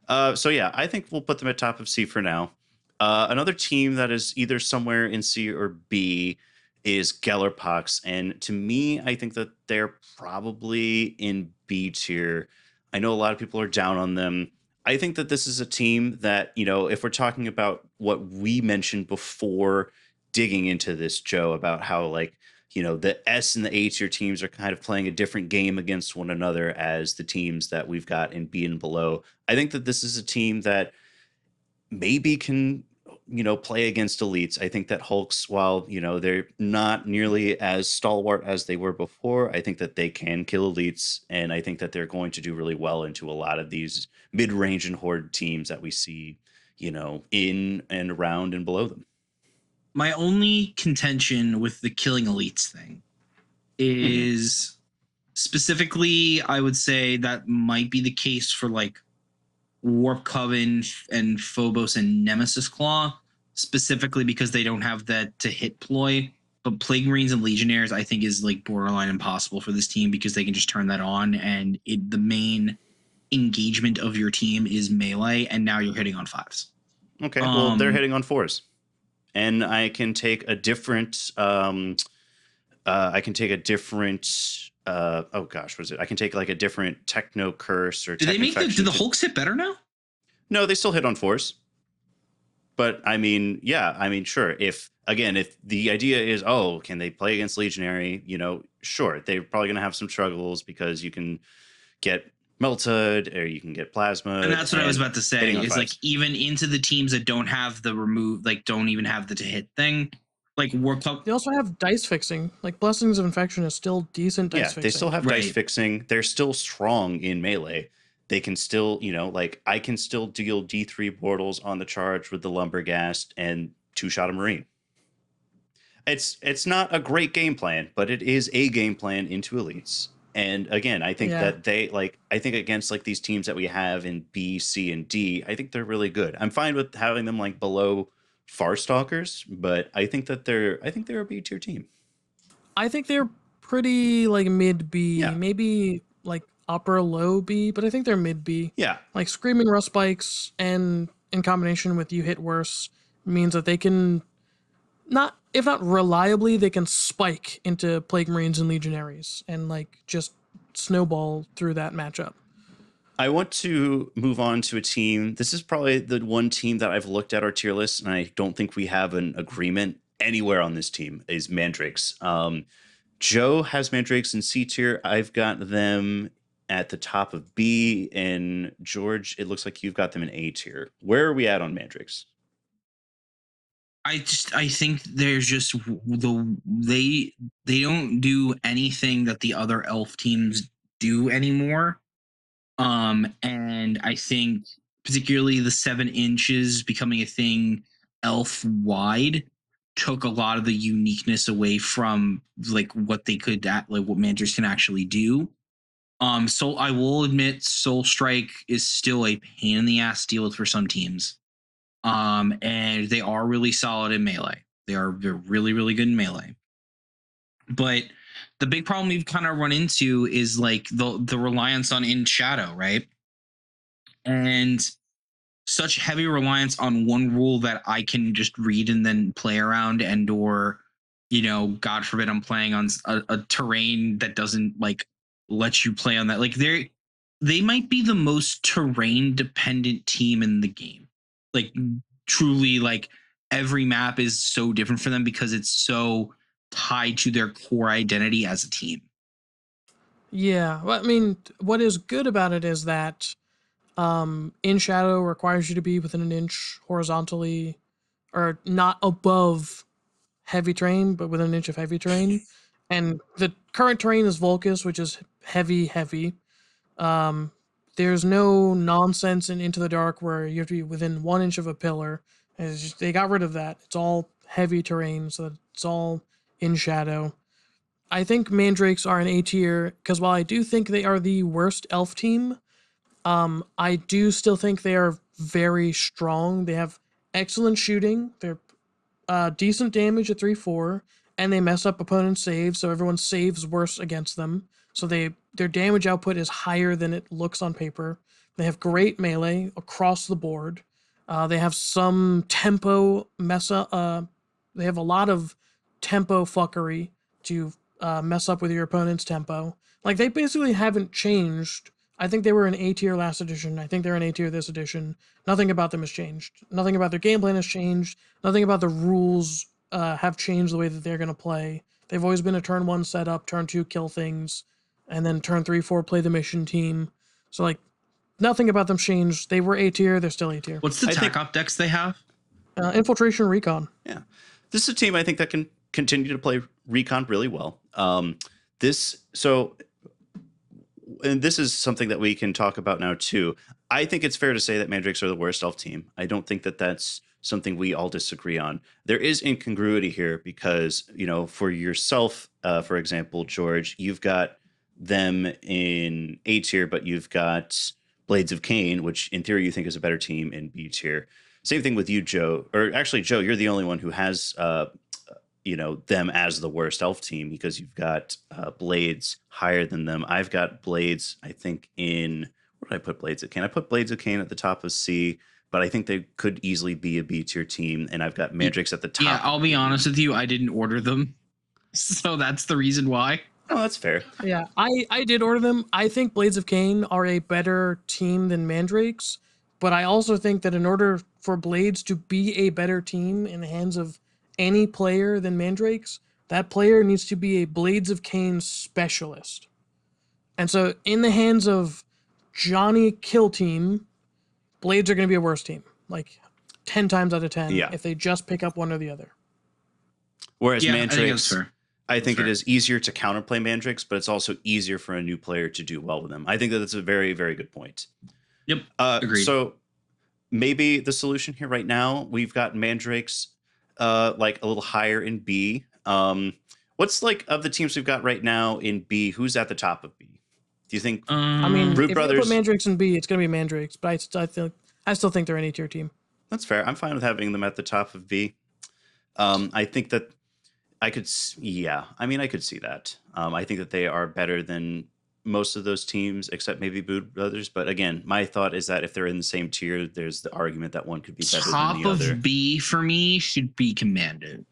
So yeah, I think we'll put them at top of C for now. Another team that is either somewhere in C or B is Gellerpox. And to me, I think that they're probably in B tier. I know a lot of people are down on them. I think that this is a team that, if we're talking about what we mentioned before digging into this, Joe, about how like, you know, the S and the A tier teams are kind of playing a different game against one another as the teams that we've got in B and below. I think that this is a team that maybe can, you know, play against elites. I think that Hulks, while, you know, they're not nearly as stalwart as they were before, I think that they can kill elites, and I think that they're going to do really well into a lot of these mid-range and horde teams that we see, you know, in and around and below them. My only contention with the killing elites thing is specifically, I would say that might be the case for like Warp Coven and Phobos and Nemesis Claw, specifically because they don't have that to hit ploy. But Plague Marines and Legionnaires, I think, is like borderline impossible for this team because they can just turn that on, and the main engagement of your team is melee, and now you're hitting on 5s. Okay, well, they're hitting on 4s. And I can take a different oh gosh, what is it? I can take like a different techno curse or do the Hulks hit better now? No, they still hit on 4s. But I mean, yeah, I mean, sure. If the idea is, oh, can they play against Legionary? You know, sure, they're probably gonna have some struggles because you can get melted or you can get plasma. And that's what I was about to say. Is like even into the teams that don't have the remove, like don't even have the to hit thing, like War Club. They also have dice fixing. Like Blessings of Infection is still decent dice fixing. They still have dice fixing. They're still strong in melee. They can still, you know, like I can still deal D3 portals on the charge with the Lumberghast and 2-shot a Marine. It's not a great game plan, but it is a game plan into elites. And again, I think that I think against like these teams that we have in B, C, and D, I think they're really good. I'm fine with having them like below Farstalkers, but I think they're a B tier team. I think they're pretty like mid B, maybe like upper low B, but I think they're mid B. Yeah. Like Screaming Rust Spikes and in combination with You Hit Worse means that they can if not reliably, they can spike into Plague Marines and Legionaries and like just snowball through that matchup. I want to move on to a team. This is probably the one team that I've looked at our tier list, and I don't think we have an agreement anywhere on this team, is Mandrakes. Joe has Mandrakes in C tier. I've got them at the top of B, and George, it looks like you've got them in A tier. Where are we at on Mandrakes? I think there's just they don't do anything that the other elf teams do anymore. And I think particularly the 7 inches becoming a thing elf wide took a lot of the uniqueness away from like what they could like what Mandrakes can actually do. So I will admit Soul Strike is still a pain in the ass to deal with for some teams. And they are really solid in melee. They're really, really good in melee. But the big problem we've kind of run into is like the reliance on in shadow, right? And such heavy reliance on one rule that I can just read and then play around, and or, you know, God forbid I'm playing on a terrain that doesn't like let you play on that. Like they might be the most terrain dependent team in the game. Like truly, like every map is so different for them because it's so tied to their core identity as a team. Yeah, well, I mean, what is good about it is that in shadow requires you to be within an inch horizontally, or not above heavy terrain, but within an inch of heavy terrain. And the current terrain is Volcus, which is heavy. There's no nonsense in Into the Dark where you have to be within 1 inch of a pillar. They got rid of that. It's all heavy terrain, so it's all in shadow. I think Mandrakes are an A tier because while I do think they are the worst elf team, I do still think they are very strong. They have excellent shooting. They're decent damage at 3-4, and they mess up opponents' saves, so everyone saves worse against them. So their damage output is higher than it looks on paper. They have great melee across the board. They have some tempo they have a lot of tempo fuckery to mess up with your opponent's tempo. Like, they basically haven't changed. I think they were an A tier last edition. I think they're an A tier this edition. Nothing about them has changed. Nothing about their game plan has changed. Nothing about the rules have changed the way that they're going to play. They've always been a turn 1 setup, turn 2 kill things, and then turn 3, 4 play the mission team. So like nothing about them changed. They were A tier, they're still A tier. What's the tech op decks they have? Infiltration, recon. Yeah, this is a team I think that can continue to play recon really well. And this is something that we can talk about now too. I think it's fair to say that Mandrakes are the worst elf team. I don't think that that's something we all disagree on. There is incongruity here because, for yourself, for example, George, you've got them in A tier, but you've got Blades of Cain, which in theory you think is a better team, in B tier. Same thing with you, Joe. Or actually, Joe, you're the only one who has them as the worst elf team because you've got Blades higher than them. I've got Blades, I think, in where did I put Blades of Cain? I put Blades of Cain at the top of C, but I think they could easily be a B tier team, and I've got Mandrakes at the top. Yeah, I'll be honest with you, I didn't order them, so that's the reason why. Oh, that's fair. Yeah, I did order them. I think Blades of Cain are a better team than Mandrakes, but I also think that in order for Blades to be a better team in the hands of any player than Mandrakes, that player needs to be a Blades of Cain specialist. And so in the hands of Johnny Kill Team, Blades are going to be a worse team. Like 10 times out of 10 if they just pick up one or the other. Whereas Mandrakes, I think it is easier to counterplay Mandrakes, but it's also easier for a new player to do well with them. I think that that's a very, very good point. Yep. Agreed. So maybe the solution here right now, we've got Mandrakes like a little higher in B. What's like of the teams we've got right now in B, who's at the top of B? Do you think? I mean, Brood if Brothers, you put Mandrakes in B, it's going to be Mandrakes, but I still think they're an A-tier team. That's fair. I'm fine with having them at the top of B. I think that I could see that. I think that they are better than most of those teams, except maybe Brood Brothers. But again, my thought is that if they're in the same tier, there's the argument that one could be better than the other. Top of B for me should be Commando.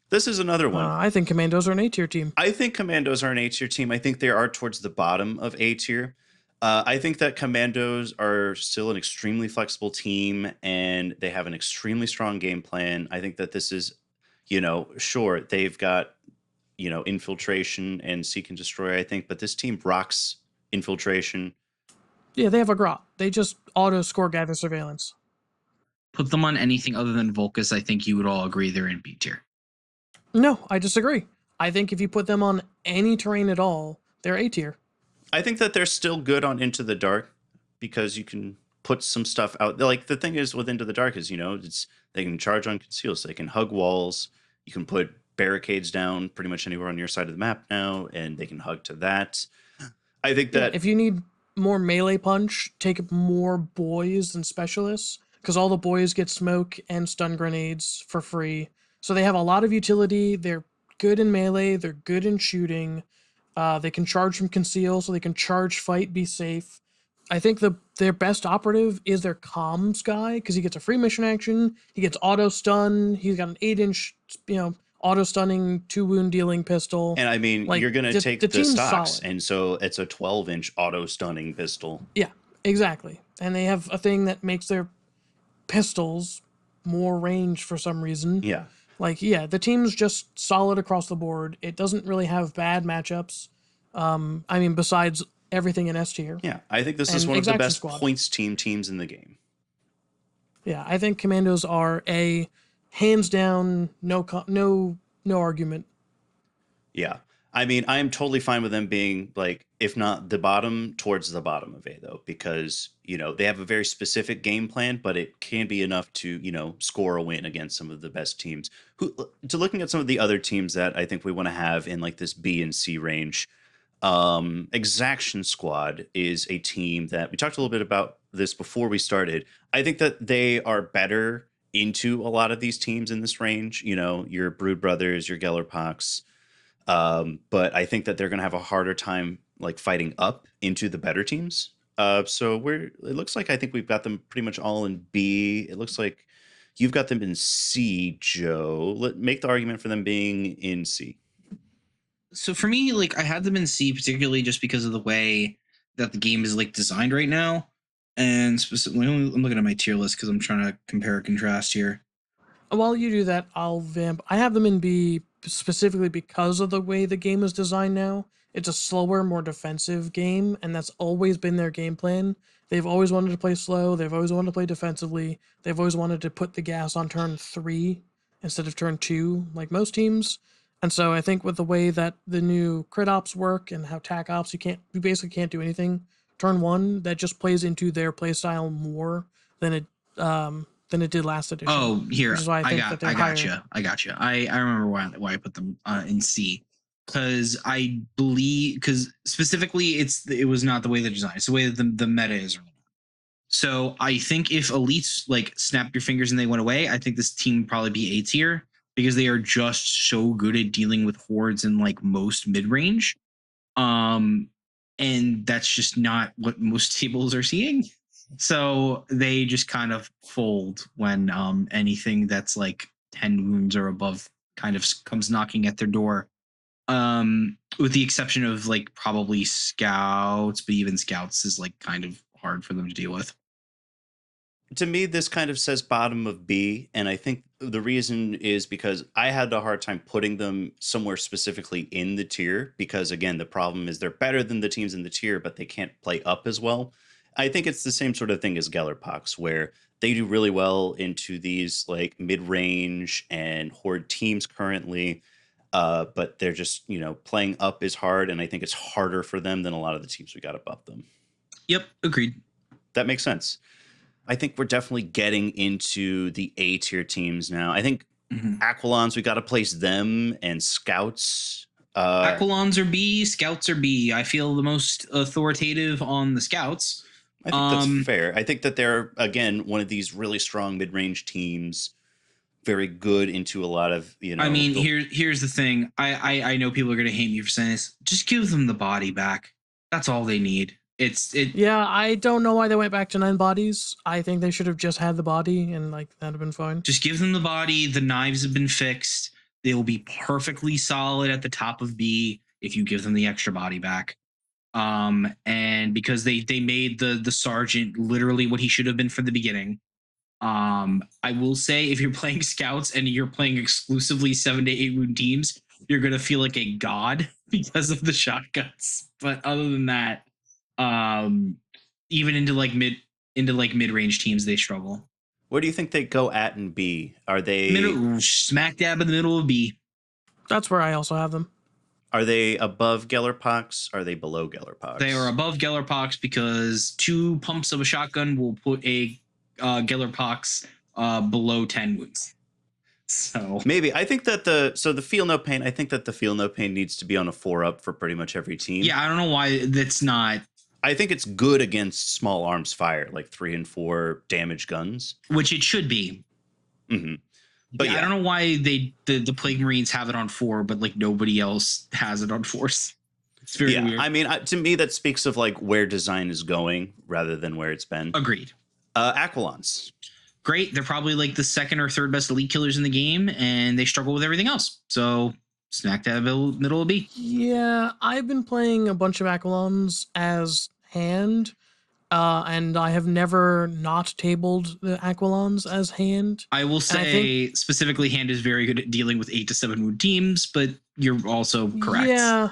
This is another one. I think Commandos are an A-tier team. I think Commandos are an A-tier team. I think they are towards the bottom of A-tier. I think that Commandos are still an extremely flexible team, and they have an extremely strong game plan. I think that this is, sure, they've got, infiltration and seek and destroy, I think, but this team rocks infiltration. Yeah, they have a grot. They just auto-score gather surveillance. Put them on anything other than Volcus, I think you would all agree they're in B tier. No, I disagree. I think if you put them on any terrain at all, they're A tier. I think that they're still good on Into the Dark because you can put some stuff out. Like the thing is with Into the Dark is, they can charge on conceals, they can hug walls, you can put barricades down pretty much anywhere on your side of the map now, and they can hug to that. I think that if you need more melee punch, take more boys than specialists, because all the boys get smoke and stun grenades for free. So they have a lot of utility. They're good in melee. They're good in shooting. They can charge from conceal, so they can charge, fight, be safe. I think their best operative is their comms guy, because he gets a free mission action. He gets auto stun. He's got an 8-inch, auto stunning 2 wound dealing pistol. And I mean, you're going to take the stocks, solid. And so it's a 12-inch auto stunning pistol. Yeah, exactly. And they have a thing that makes their pistols more range for some reason. Yeah. The team's just solid across the board. It doesn't really have bad matchups. Besides everything in S tier. Yeah, I think this is one of the best points teams in the game. Yeah, I think Commandos are a hands down, no argument. Yeah. I mean, I'm totally fine with them being like, if not the bottom, towards the bottom of A though, because, they have a very specific game plan, but it can be enough to, score a win against some of the best teams. Looking at some of the other teams that I think we want to have in like this B and C range, Exaction Squad is a team that we talked a little bit about this before we started. I think that they are better into a lot of these teams in this range, your Brood Brothers, your Gellerpox. But I think that they're going to have a harder time like fighting up into the better teams. So it looks like I think we've got them pretty much all in B. It looks like you've got them in C, Joe. Make the argument for them being in C. So for me, I had them in C, particularly just because of the way that the game is designed right now. And specifically, I'm looking at my tier list because I'm trying to compare and contrast here. While you do that, I'll vamp. I have them in B specifically because of the way the game is designed now. It's a slower, more defensive game, and that's always been their game plan. They've always wanted to play slow. They've always wanted to play defensively. They've always wanted to put the gas on turn 3 instead of turn 2, like most teams. And so I think with the way that the new crit ops work and how tac ops, you basically can't do anything. Turn 1, that just plays into their playstyle more than it did last edition. Oh, here Which is why I think that they're higher. I gotcha. I remember why I put them in C, because I believe, because specifically it was not the way they're designed. It's the way that the meta is. So I think if elites like snapped your fingers and they went away, I think this team would probably be A tier, because they are just so good at dealing with hordes in like most mid range. And that's just not what most tables are seeing. So they just kind of fold when anything that's like 10 wounds or above kind of comes knocking at their door. With the exception of like probably scouts, but even scouts is like kind of hard for them to deal with. To me, this kind of says bottom of B, and I think the reason is because I had a hard time putting them somewhere specifically in the tier, because again, the problem is they're better than the teams in the tier, but they can't play up as well. I think it's the same sort of thing as Gellerpox, where they do really well into these like mid-range and horde teams currently, but they're just, playing up is hard, and I think it's harder for them than a lot of the teams we got above them. Yep, agreed. That makes sense. I think we're definitely getting into the A tier teams now. I think Aquilons, we got to place them, and Scouts. Aquilons are B, Scouts are B. I feel the most authoritative on the Scouts. I think that's fair. I think that they're, again, one of these really strong mid-range teams, very good into a lot of, I mean, here's the thing. I know people are going to hate me for saying this. Just give them the body back. That's all they need. Yeah, I don't know why they went back to 9 bodies. I think they should have just had the body, and like that'd have been fine. Just give them the body. The knives have been fixed. They will be perfectly solid at the top of B if you give them the extra body back. And because they made the sergeant literally what he should have been from the beginning. I will say, if you're playing scouts and you're playing exclusively 7 to 8 wound teams, you're gonna feel like a god because of the shotguns. But other than that, even into mid-range teams, they struggle. Where do you think they go at in B? Are they smack dab in the middle of B? That's where I also have them. Are they above Gellerpox? Are they below Gellerpox? They are above Gellerpox, because 2 pumps of a shotgun will put a Gellerpox below 10 wounds. So maybe I think that the feel no pain. I think that the feel no pain needs to be on a 4-up for pretty much every team. Yeah, I don't know why that's not. I think it's good against small arms fire, like 3 and 4 damage guns, which it should be. Mm-hmm. But I don't know why the Plague Marines have it on 4, but like nobody else has it on 4s. It's very weird. I mean, to me, that speaks of like where design is going rather than where it's been. Agreed. Aquilons. Great. They're probably like the 2nd or 3rd best elite killers in the game, and they struggle with everything else. So smack dab middle of B. Yeah, I've been playing a bunch of Aquilons as hand, and I have never not tabled the Aquilons as hand. I will say specifically hand is very good at dealing with 8 to 7 wound teams, but you're also correct. Yeah.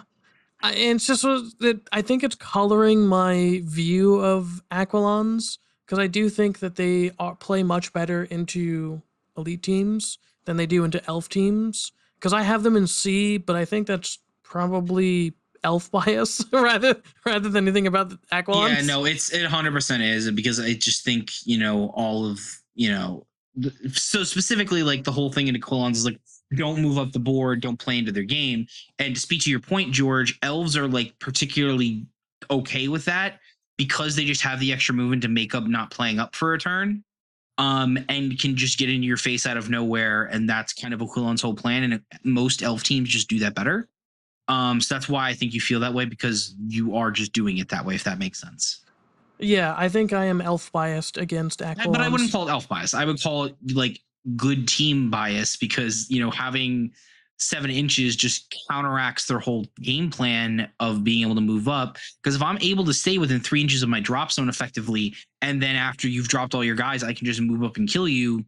And it's just that I think it's coloring my view of Aquilons, because I do think that they play much better into elite teams than they do into elf teams. Because I have them in C, but I think that's probably elf bias rather than anything about the Aquilons. Yeah, no, it 100% is, because I just think, all of, so specifically like the whole thing in Aquilons is like, don't move up the board, don't play into their game. And to speak to your point, George, elves are like particularly okay with that, because they just have the extra movement to make up not playing up for a turn, and can just get into your face out of nowhere. And that's kind of Aquilon's whole plan. And most elf teams just do that better. So that's why I think you feel that way, because you are just doing it that way, if that makes sense. Yeah, I think I am elf biased against Aquilons. But I wouldn't call it elf bias. I would call it like good team bias, because, having 7 inches just counteracts their whole game plan of being able to move up. Because if I'm able to stay within 3 inches of my drop zone effectively, and then after you've dropped all your guys, I can just move up and kill you,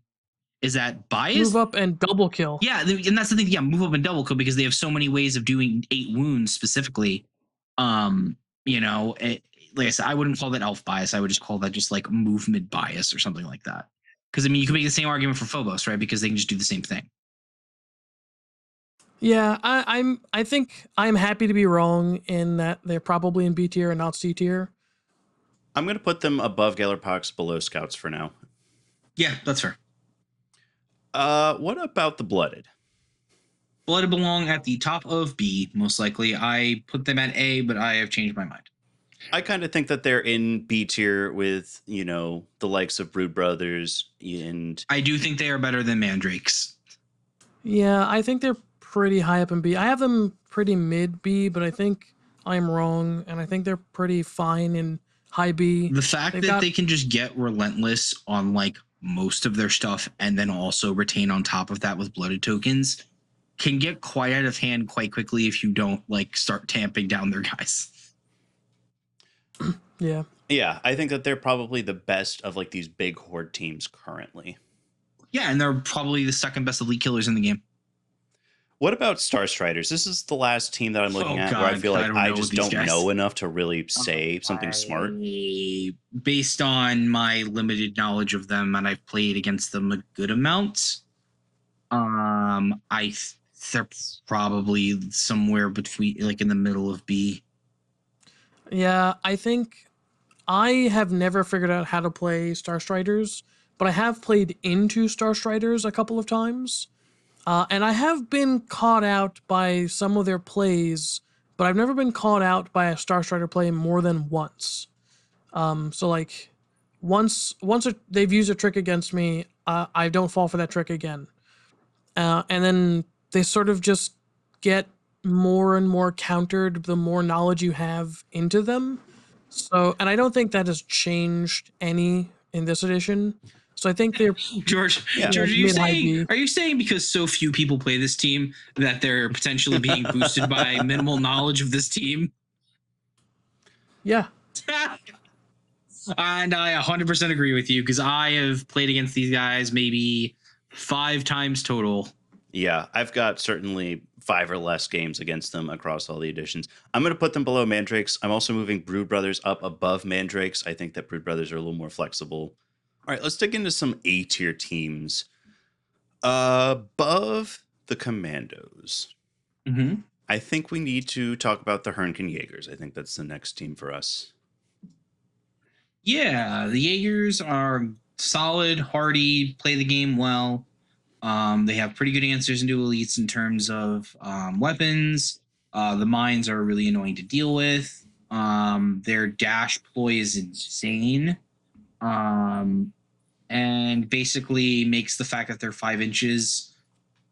Is that biased? Move up and double kill. Yeah, and that's the thing. Yeah, move up and double kill because they have so many ways of doing 8 wounds specifically. You know, like I said, I wouldn't call that elf bias. I would just call that just like movement bias or something like that. Because I mean, you can make the same argument for Phobos, right? Because they can just do the same thing. Yeah, I think I'm happy to be wrong in that they're probably in B tier and not C tier. I'm going to put them above Galerpox, below Scouts for now. Yeah, that's fair. What about the Blooded? Blooded belong at the top of B, most likely. I put them at A, but I have changed my mind. I kind of think that they're in B tier with, you know, the likes of Brood Brothers, and I do think they are better than Mandrakes. Yeah, I think they're pretty high up in B. I have them pretty mid B, but I think I'm wrong, and I think they're pretty fine in high B. The fact that they can just get Relentless on like most of their stuff and then also retain on top of that with Blooded tokens can get quite out of hand quite quickly if you don't like start tamping down their guys. Yeah. Yeah, I think that they're probably the best of like these big horde teams currently. Yeah, and they're probably the second best elite killers in the game. What about Star Striders? This is the last team that I'm looking at where I feel like I just don't know enough to really say something smart. Based on my limited knowledge of them, and I've played against them a good amount, they're probably somewhere between, like in the middle of B. Yeah, I think I have never figured out how to play Star Striders, but I have played into Star Striders a couple of times. And I have been caught out by some of their plays, but I've never been caught out by a Star Strider play more than once. So like once they've used a trick against me, I don't fall for that trick again. And then they sort of just get more and more countered the more knowledge you have into them. So, and I don't think that has changed any in this edition. So I think they're George, are you saying because so few people play this team that they're potentially being boosted by minimal knowledge of this team? Yeah. And I 100% agree with you because I have played against these guys maybe 5 times total. Yeah, I've got certainly 5 or less games against them across all the editions. I'm going to put them below Mandrakes. I'm also moving Brood Brothers up above Mandrakes. I think that Brood Brothers are a little more flexible. All right, let's dig into some A tier teams. Above the Commandos, I think we need to talk about the Hernken Jaegers. I think that's the next team for us. Yeah, the Jaegers are solid, hardy, play the game well. They have pretty good answers into elites in terms of weapons. The mines are really annoying to deal with. Their dash ploy is insane. And basically makes the fact that they're 5 inches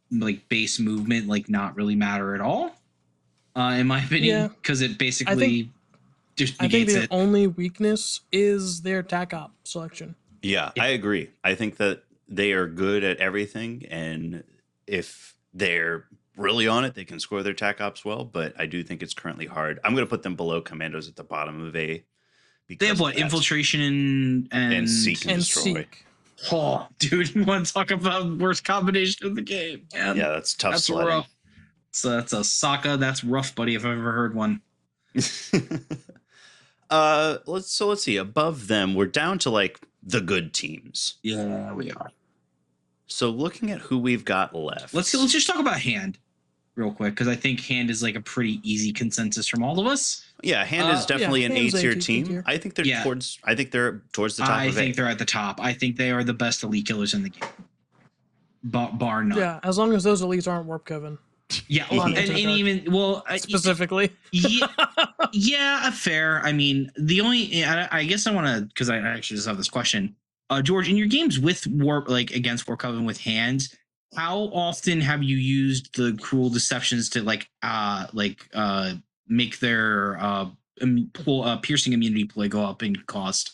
like base movement like not really matter at all, in my opinion, because it basically just negates it. I think their only weakness is their tac op selection. Yeah, I agree. I think that they are good at everything, and if they're really on it, they can score their tac ops well, but I do think it's currently hard. I'm going to put them below Commandos at the bottom of A. They have what? Infiltration and Seek and Destroy. Seek. Oh, dude, you want to talk about the worst combination of the game? Man. Yeah, that's tough sledding. Rough. So that's a Sokka. That's rough, buddy, if I've ever heard one. Let's see. Above them, we're down to like the good teams. Yeah, we are. So looking at who we've got left. Let's just talk about Hand real quick, because I think Hand is like a pretty easy consensus from all of us. Yeah, Hand is definitely an A-tier team. I think they're towards the top. I think they're at the top. I think they are the best elite killers in the game. Bar none. Yeah, as long as those elites aren't Warp Coven. Yeah, and even specifically. Yeah, fair. I mean, the only I guess I want to, because I actually just have this question. George, in your games with Warp, like against Warp Coven with Hand, how often have you used the cruel deceptions to make their piercing immunity play go up in cost?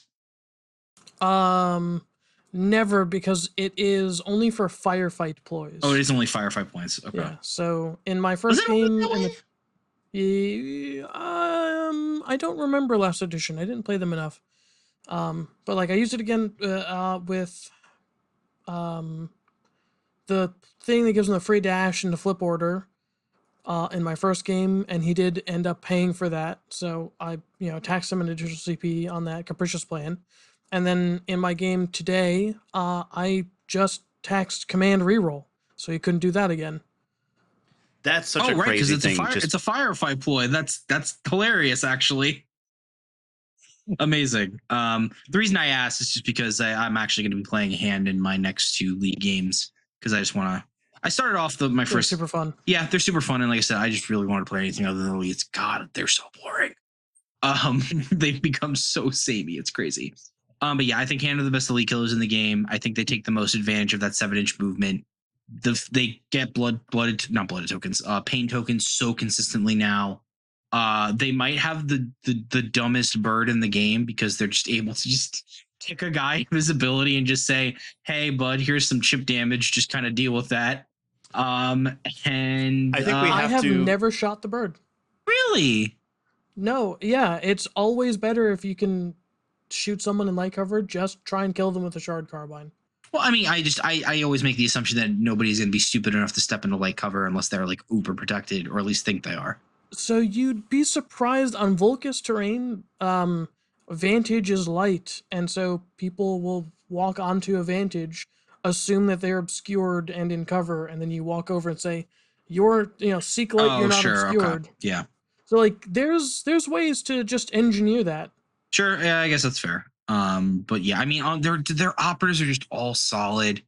Never, because it is only for firefight ploys. Oh, it is only firefight points. Okay. Yeah. So in my first game, I don't remember last edition. I didn't play them enough. But like I used it again with the thing that gives him the free dash and the flip order in my first game, and he did end up paying for that. So I, taxed him an additional CP on that capricious plan. And then in my game today, I just taxed command reroll, so he couldn't do that again. That's such a crazy thing. It's a firefight ploy. That's hilarious, actually. Amazing. The reason I asked is just because I'm actually going to be playing a hand in my next 2 league games, because I just want to. I started off my first. Super fun. Yeah, they're super fun, and like I said, I just really want to play anything other than elites. God, they're so boring. They've become so samey. It's crazy. But yeah, I think hand are the best elite killers in the game. I think they take the most advantage of that 7-inch movement. They get not blooded tokens, pain tokens so consistently now. They might have the dumbest bird in the game, because they're just able to just kick a guy invisibility and just say, "Hey, bud, here's some chip damage. Just kind of deal with that." And I think I have never shot the bird. Really? No, yeah, it's always better if you can shoot someone in light cover. Just try and kill them with a shard carbine. Well, I mean, I always make the assumption that nobody's going to be stupid enough to step into light cover unless they're like uber protected, or at least think they are. So you'd be surprised on Vulcus terrain. Vantage is light, and so people will walk onto a vantage, assume that they're obscured and in cover, and then you walk over and say, "You're, seek light. You're not obscured." Okay. Yeah. So like, there's ways to just engineer that. Sure. Yeah, I guess that's fair. But yeah, I mean, their operas are just all solid.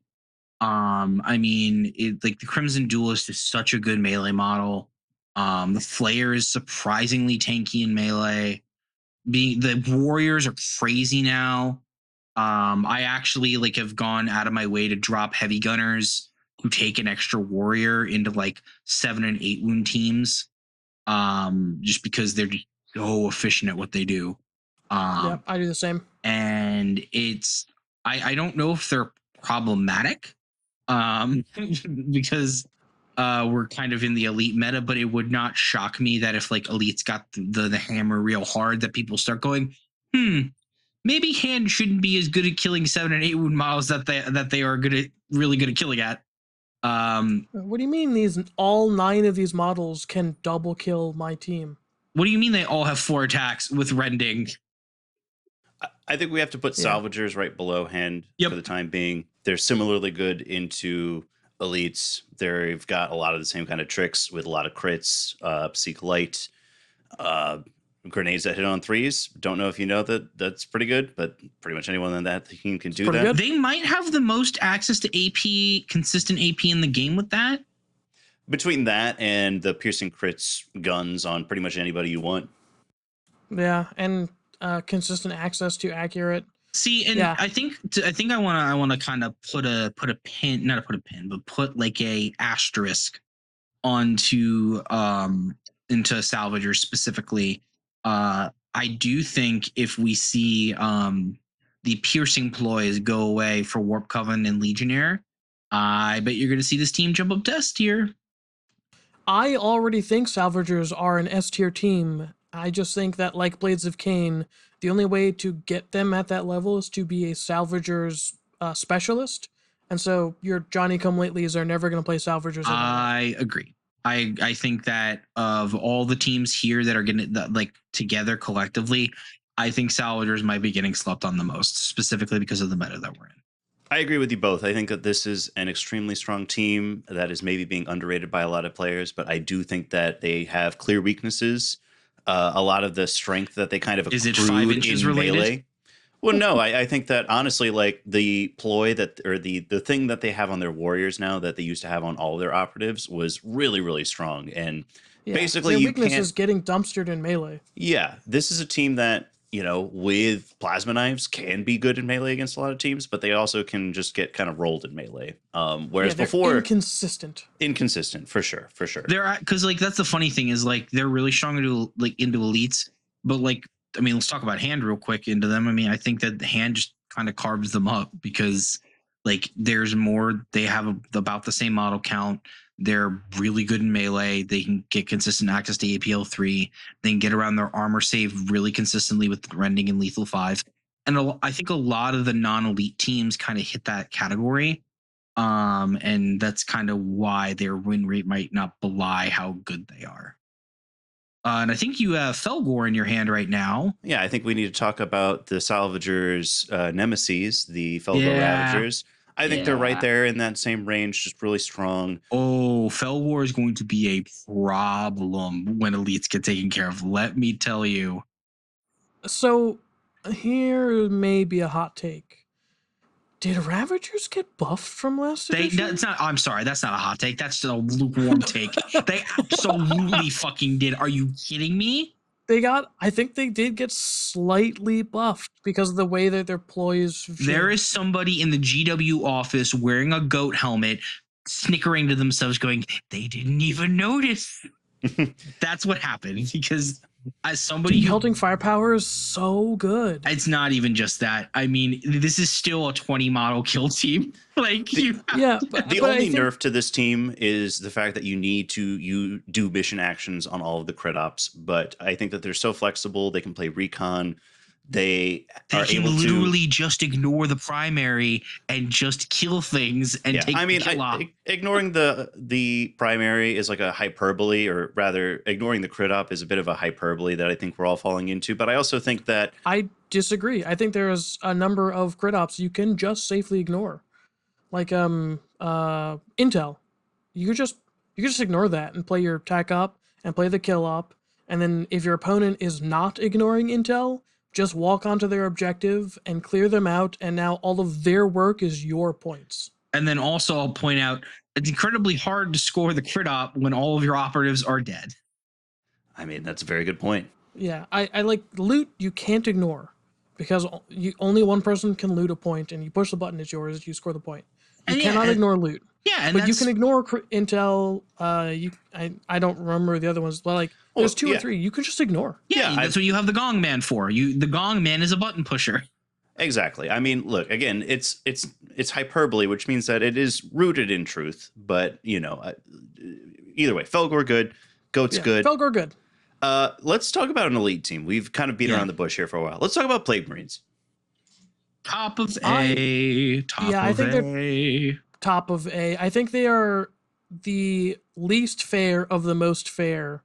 I mean, like the Crimson Duelist is such a good melee model. The Flayer is surprisingly tanky in melee. The Warriors are crazy now. I actually have gone out of my way to drop heavy gunners who take an extra warrior into like 7 and 8 wound teams. Just because they're just so efficient at what they do. Yeah, I do the same. And I don't know if they're problematic, because we're kind of in the elite meta, but it would not shock me that if elites got the hammer real hard, that people start going, maybe hand shouldn't be as good at killing 7 and 8 wound models that they are really good at killing at. What do you mean all 9 of these models can double kill my team? What do you mean they all have 4 attacks with rending? I think we have to put salvagers right below hand for the time being. They're similarly good into elites. They've got a lot of the same kind of tricks with a lot of crits, seek light, grenades that hit on 3s. Don't know if you know that's pretty good, but pretty much anyone on that team can do that. Good. They might have the most access to AP, consistent AP in the game with that. Between that and the piercing crits guns on pretty much anybody you want. Yeah, and consistent access to accurate. See, and I think I want to kind of put a pin, not put a pin, but put like a asterisk onto into Salvager specifically. I do think if we see the piercing ploys go away for Warp Coven and Legionnaire, I bet you're going to see this team jump up to S tier. I already think Salvagers are an S tier team. I just think that, like Blades of Cain, the only way to get them at that level is to be a Salvagers specialist. And so your Johnny-come-latelys are never going to play Salvagers. I agree. I think that of all the teams here that are getting together collectively, I think Salvagers might be getting slept on the most, specifically because of the meta that we're in. I agree with you both. I think that this is an extremely strong team that is maybe being underrated by a lot of players, but I do think that they have clear weaknesses. A lot of the strength that they kind of accrued is it 5 inches related? Melee. Well, no, I think that honestly, the ploy the thing that they have on their warriors now that they used to have on all of their operatives was really, really strong. And basically, their weakness is getting dumpstered in melee. Yeah, this is a team that, with plasma knives can be good in melee against a lot of teams, but they also can just get kind of rolled in melee. Whereas before, inconsistent for sure. They're because that's the funny thing is they're really strong into elites, but let's talk about hand real quick into them. I mean, I think that the hand just kind of carves them up because there's more. They have about the same model count. They're really good in melee. They can get consistent access to APL3. They can get around their armor save really consistently with Rending and Lethal 5. And I think a lot of the non-elite teams kind of hit that category. And that's kind of why their win rate might not belie how good they are. And I think you have Felgor in your hand right now. Yeah, I think we need to talk about the Salvagers' nemesis, the Felgor Ravagers. I think they're right there in that same range, just really strong. Oh, Felgor is going to be a problem when elites get taken care of. Let me tell you. So here may be a hot take. Did Ravagers get buffed from last edition? It's not. I'm sorry, that's not a hot take. That's a lukewarm take. They absolutely fucking did. Are you kidding me? I think they did get slightly buffed because of the way that their ploys. There is somebody in the GW office wearing a goat helmet, snickering to themselves, going, "They didn't even notice." That's what happened because as somebody Pelting firepower is so good. It's not even just that. I mean, this is still a 20 model kill team. Like the only nerf to this team is the fact that you do mission actions on all of the crit ops. But I think that they're so flexible. They can play recon. They are can able literally just ignore the primary and just kill things and take the kill off. Ignoring the primary is like a hyperbole, or rather ignoring the crit op is a bit of a hyperbole that I think we're all falling into. But I also think that I disagree. I think there's a number of crit ops you can just safely ignore. Like intel. You could just ignore that and play your attack op and play the kill op. And then if your opponent is not ignoring intel, just walk onto their objective and clear them out, and now all of their work is your points. And then also I'll point out, it's incredibly hard to score the crit op when all of your operatives are dead. I mean, that's a very good point. Yeah, I like loot you can't ignore because only one person can loot a point, and you push the button, it's yours, you score the point. You cannot ignore loot. Yeah, but you can ignore intel. I don't remember the other ones, but like there's two or three you can just ignore. Yeah, that's what you have the Gong Man for. The Gong Man is a button pusher. Exactly. I mean, look, again, it's hyperbole, which means that it is rooted in truth. But either way, Felgor good, Goat's good. Felgor good. Let's talk about an elite team. We've kind of beat around the bush here for a while. Let's talk about Plague Marines. Top of A. I think they're top of A. I think they are the least fair of the most fair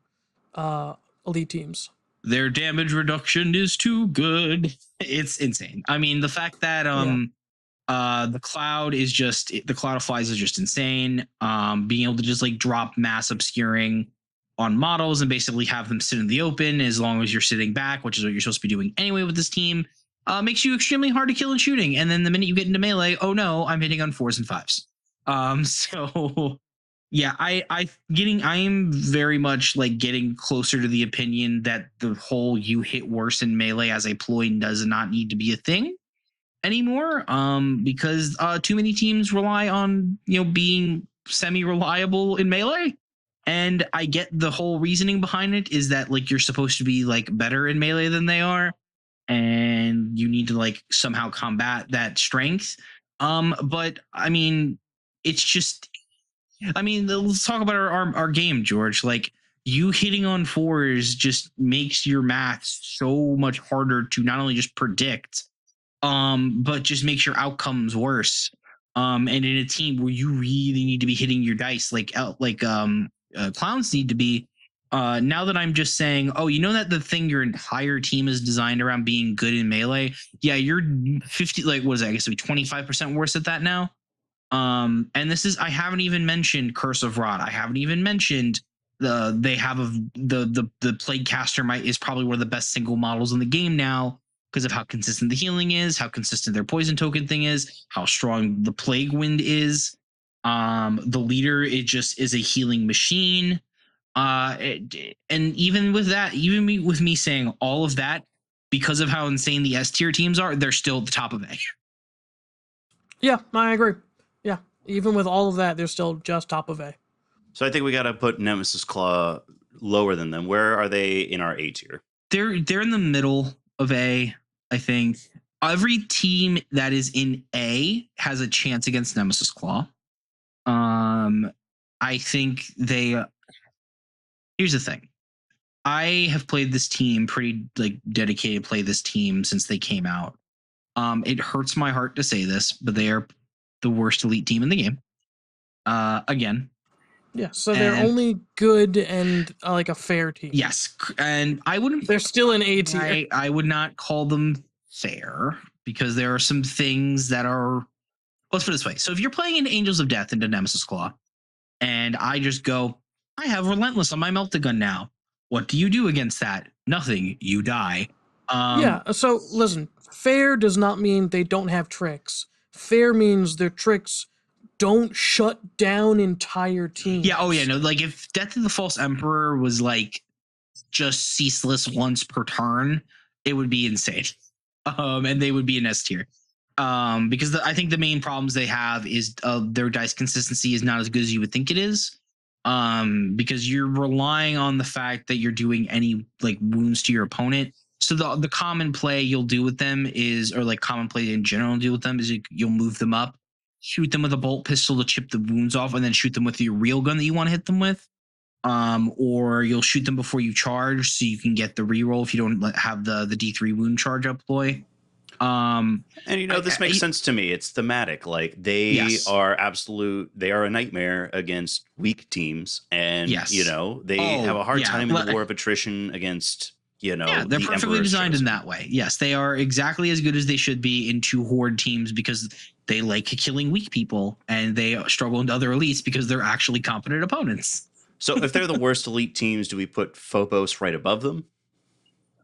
elite teams. Their damage reduction is too good. It's insane. I mean, the fact that the cloud of flies is just insane. Being able to just like drop mass obscuring on models and basically have them sit in the open as long as you're sitting back, which is what you're supposed to be doing anyway with this team, makes you extremely hard to kill and shooting. And then the minute you get into melee, oh no, I'm hitting on 4s and 5s. So yeah, I am very much like getting closer to the opinion that the whole you hit worse in melee as a ploy does not need to be a thing anymore. Because too many teams rely on being semi-reliable in melee. And I get the whole reasoning behind it is that like you're supposed to be like better in melee than they are, and you need to like somehow combat that strength. But I mean, it's just, I mean, let's talk about our game, George. Like you hitting on 4s just makes your maths so much harder to not only just predict, but just makes your outcomes worse. And in a team where you really need to be hitting your dice like clowns need to be, now that I'm just saying, oh, you know that the thing your entire team is designed around being good in melee, yeah, you're 50, like what is that, I guess it'd be 25% worse at that now. And this is, I haven't even mentioned Curse of Rot. I haven't even mentioned the Plague Caster is probably one of the best single models in the game now because of how consistent the healing is, how consistent their poison token thing is, how strong the Plague Wind is. The leader, it just is a healing machine. And even with that, with me saying all of that, because of how insane the S tier teams are, they're still at the top of A. Yeah, I agree. Yeah, even with all of that, they're still just top of A. So I think we got to put Nemesis Claw lower than them. Where are they in our A tier? They're in the middle of A, I think. Every team that is in A has a chance against Nemesis Claw. I think here's the thing. I have played this team pretty like dedicated, play this team since they came out. It hurts my heart to say this, but they are the worst elite team in the game. Again, Yeah, so they're And- only good and like a fair team. yes, and I wouldn't. They're still an A tier. I would not call them fair because there are some things that are. Let's put it this way. So if you're playing in Angels of Death into Nemesis Claw, and I just go, I have Relentless on my melted gun now. What do you do against that? Nothing. You die. Yeah, so listen, fair does not mean they don't have tricks. Fair means their tricks don't shut down entire teams. Yeah. Oh yeah. No. Like if Death of the False Emperor was like just ceaseless once per turn, it would be insane. And they would be an S tier. Because I think the main problems they have is their dice consistency is not as good as you would think it is. Because you're relying on the fact that you're doing any like wounds to your opponent. So the common play you'll do with them is, or like common play in general deal with them is you'll move them up, shoot them with a bolt pistol to chip the wounds off, and then shoot them with your real gun that you want to hit them with. Or you'll shoot them before you charge, so you can get the reroll if you don't have the D3 wound charge up ploy. And this makes sense to me. It's thematic. Like they are a nightmare against weak teams, and they have a hard time in the war of attrition against they're perfectly designed in that way. Yes, they are exactly as good as they should be into horde teams because they like killing weak people, and they struggle into other elites because they're actually competent opponents. So if they're the worst elite teams, do we put Phobos right above them?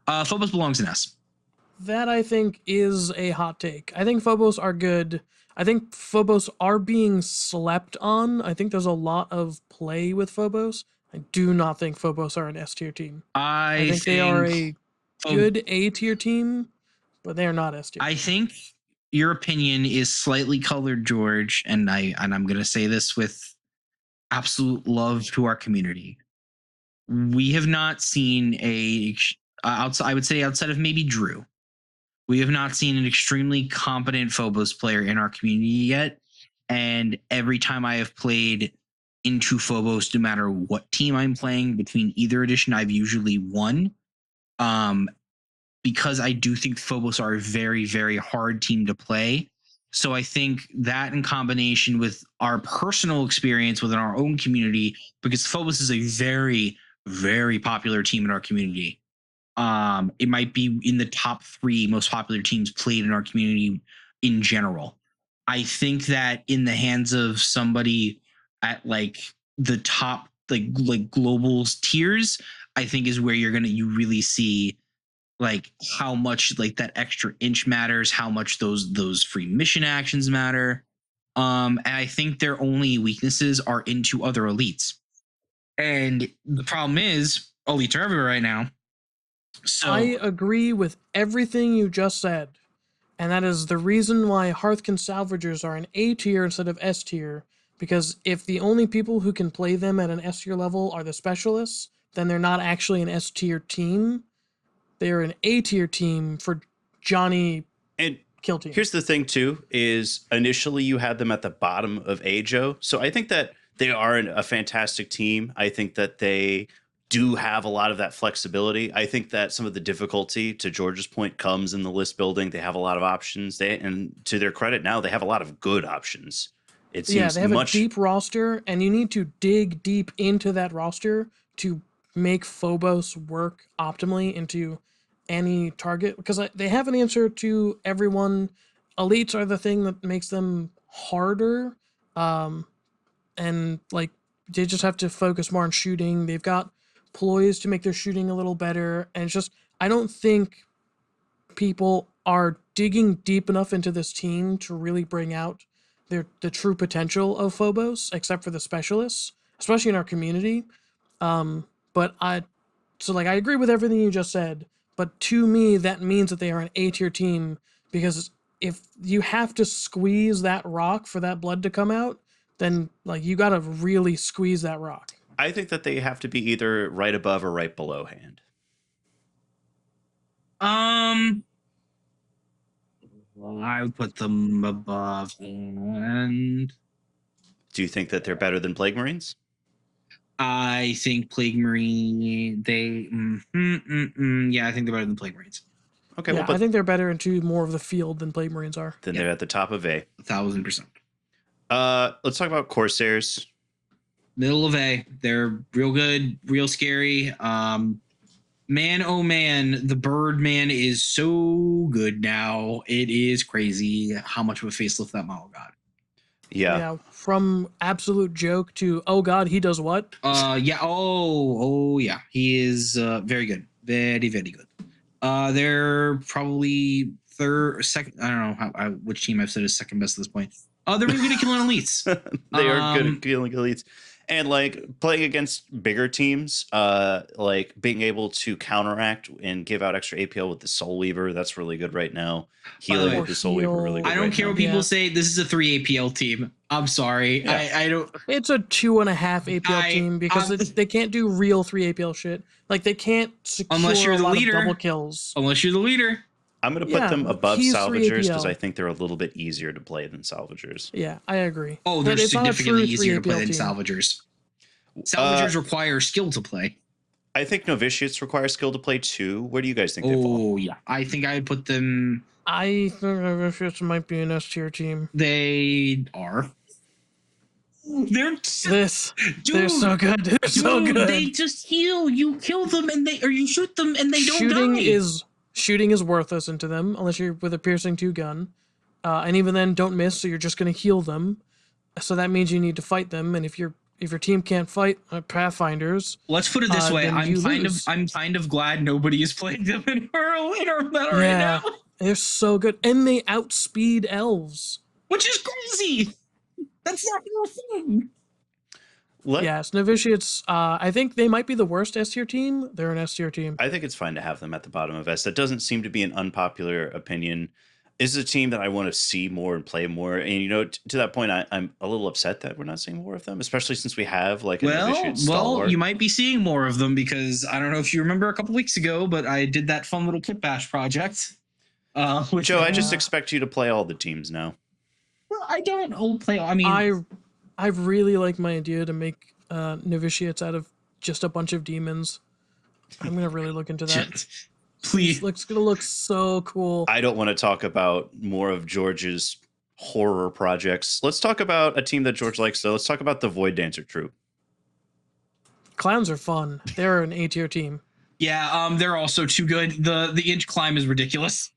Phobos belongs in S. That, I think, is a hot take. I think Phobos are good. I think Phobos are being slept on. I think there's a lot of play with Phobos. I do not think Phobos are an S tier team. I think they are a good A tier team, but they are not S tier. I think your opinion is slightly colored, George, and I'm going to say this with absolute love to our community. We have not seen I would say outside of maybe Drew, we have not seen an extremely competent Phobos player in our community yet. And every time I have played into Phobos, no matter what team I'm playing between either edition, I've usually won. Because I do think Phobos are a very, very hard team to play. So I think that in combination with our personal experience within our own community, because Phobos is a very, very popular team in our community. It might be in the top 3 most popular teams played in our community in general. I think that in the hands of somebody at like the top, like global tiers, I think is where you really see like how much like that extra inch matters, how much those free mission actions matter. And I think their only weaknesses are into other elites. And the problem is elites are everywhere right now. So I agree with everything you just said. And that is the reason why Hearthkin Salvagers are an A tier instead of S tier. Because if the only people who can play them at an S tier level are the specialists, then they're not actually an S tier team. They're an A tier team for Johnny and kill team. Here's the thing too, is initially you had them at the bottom of AJO. So I think that they are a fantastic team. I think that they do have a lot of that flexibility. I think that some of the difficulty, to George's point, comes in the list building. They have a lot of options. And to their credit now, they have a lot of good options. It seems they have a deep roster, and you need to dig deep into that roster to make Phobos work optimally into any target, because they have an answer to everyone. Elites are the thing that makes them harder, and like they just have to focus more on shooting. They've got ploys to make their shooting a little better, and it's just I don't think people are digging deep enough into this team to really bring out the true potential of Phobos, except for the specialists, especially in our community. But I agree with everything you just said, but to me that means that they are an A tier team, because if you have to squeeze that rock for that blood to come out, then like you got to really squeeze that rock. I think that they have to be either right above or right below hand. I would put them above hand. Do you think that they're better than Plague Marines? I think Plague Marine, I think they're better than Plague Marines. Okay, I think they're better into more of the field than Plague Marines are. Then they're at the top of A. 1,000%. Let's talk about Corsairs. Middle of A. They're real good, real scary. Man, oh man, the Birdman is so good now. It is crazy how much of a facelift that model got. Yeah. From absolute joke to, oh god, he does what? Yeah. Oh yeah. He is very good. Very, very good. They're probably third or second. I don't know which team I've said is second best at this point. They're really good at killing elites. They are good at killing elites. And like playing against bigger teams, like being able to counteract and give out extra APL with the Soul Weaver, that's really good right now. Healing with the Soul Weaver, really good. I don't care now. what people say. This is a 3 APL team. I'm sorry. Yeah. I don't. It's a 2.5 APL team because they can't do real 3 APL shit. Like they can't secure unless you're a the lot leader. Of double kills. Unless you're the leader. I'm going to put them above he's Salvagers because 3APL. I think they're a little bit easier to play than Salvagers. Yeah, I agree. Oh, But they're it's not a significantly true easier to 3 play APL than team. Salvagers. Salvagers require skill to play. I think Novitiates require skill to play too. Where do you guys think they fall? Oh yeah, I think I would put them. I think Novitiates might be an S tier team. They are. They're They're so good. They're so good. They just heal. You kill them and you shoot them and they don't die. Shooting is worthless into them unless you're with a piercing 2 gun, and even then don't miss. So you're just gonna heal them. So that means you need to fight them. And if your team can't fight Pathfinders, let's put it this way: then I'm kind of glad nobody is playing them in our meta right now. They're so good, and they outspeed elves, which is crazy. That's not your thing. Yes, Novitiates. I think they might be the worst S tier team. They're an S tier team. I think it's fine to have them at the bottom of S. That doesn't seem to be an unpopular opinion. This is a team that I want to see more and play more. And, you know, to that point, I'm a little upset that we're not seeing more of them, especially since we have like a Novitiate stalwart. You might be seeing more of them because I don't know if you remember a couple weeks ago, but I did that fun little kit bash project. Joe, I just expect you to play all the teams now. Well, I don't play. I mean, I really like my idea to make novitiates out of just a bunch of demons. I'm gonna really look into that. Please, it's gonna look so cool. I don't want to talk about more of George's horror projects. Let's talk about a team that George likes, though. Let's talk about the Void Dancer Troop. Clowns are fun. They're an A tier team. Yeah, they're also too good. The inch climb is ridiculous.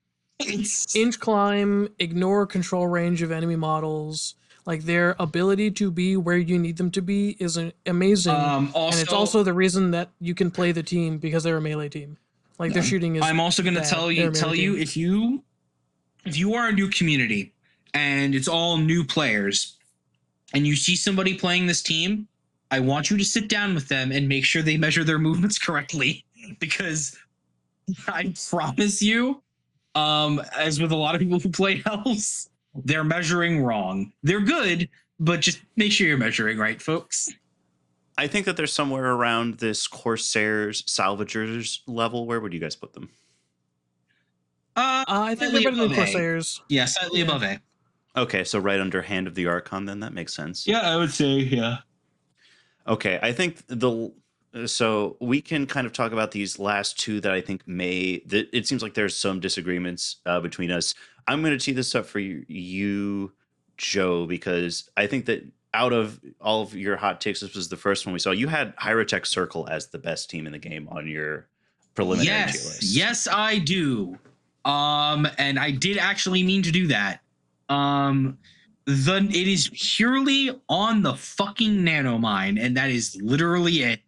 Inch climb, ignore control range of enemy models. Like their ability to be where you need them to be is amazing. And it's also the reason that you can play the team because they're a melee team. Like their shooting is. I'm also going to tell you if you are a new community and it's all new players and you see somebody playing this team, I want you to sit down with them and make sure they measure their movements correctly, because I promise you, as with a lot of people who play elves, they're measuring wrong. They're good, but just make sure you're measuring right, folks. I think that they're somewhere around this Corsairs, Salvagers level. Where would you guys put them? I think they're better than Corsairs. Yeah, slightly above A. Okay, so right under Hand of the Archon, then that makes sense. Yeah, I would say, yeah. Okay, I think so we can kind of talk about these last two that I think it seems like there's some disagreements between us. I'm going to tee this up for you, Joe, because I think that out of all of your hot takes, this was the first one we saw. You had Hyrotech Circle as the best team in the game on your preliminary tier list. Yes, I do. And I did actually mean to do that. It is purely on the fucking nanomine, and that is literally it.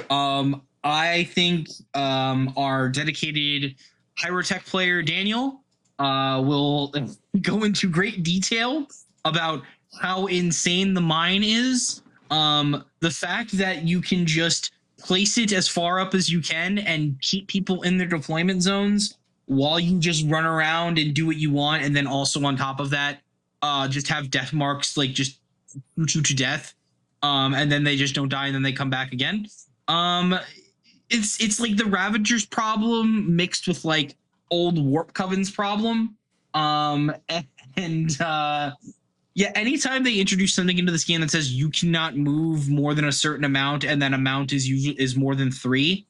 I think our dedicated Hyrotech player Daniel will go into great detail about how insane the mine is. The fact that you can just place it as far up as you can and keep people in their deployment zones while you just run around and do what you want, and then also on top of that, just have death marks like just shoot you to death, and then they just don't die and then they come back again. It's like the Ravager's problem mixed with like old Warp Coven's problem. Yeah, anytime they introduce something into this game that says you cannot move more than a certain amount, and that amount is more than 3,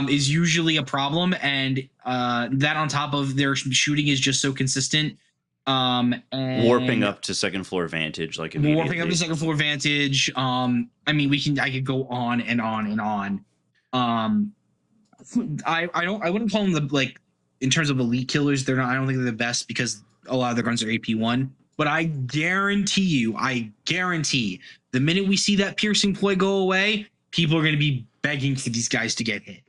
is usually a problem. And that on top of their shooting is just so consistent. And warping up to second floor vantage, like immediately. Warping up to second floor vantage. I mean, I could go on and on and on. I wouldn't call them the, like, in terms of elite killers, they're not. I don't think they're the best because a lot of their guns are AP1. But I guarantee, the minute we see that piercing ploy go away, people are going to be begging for these guys to get hit.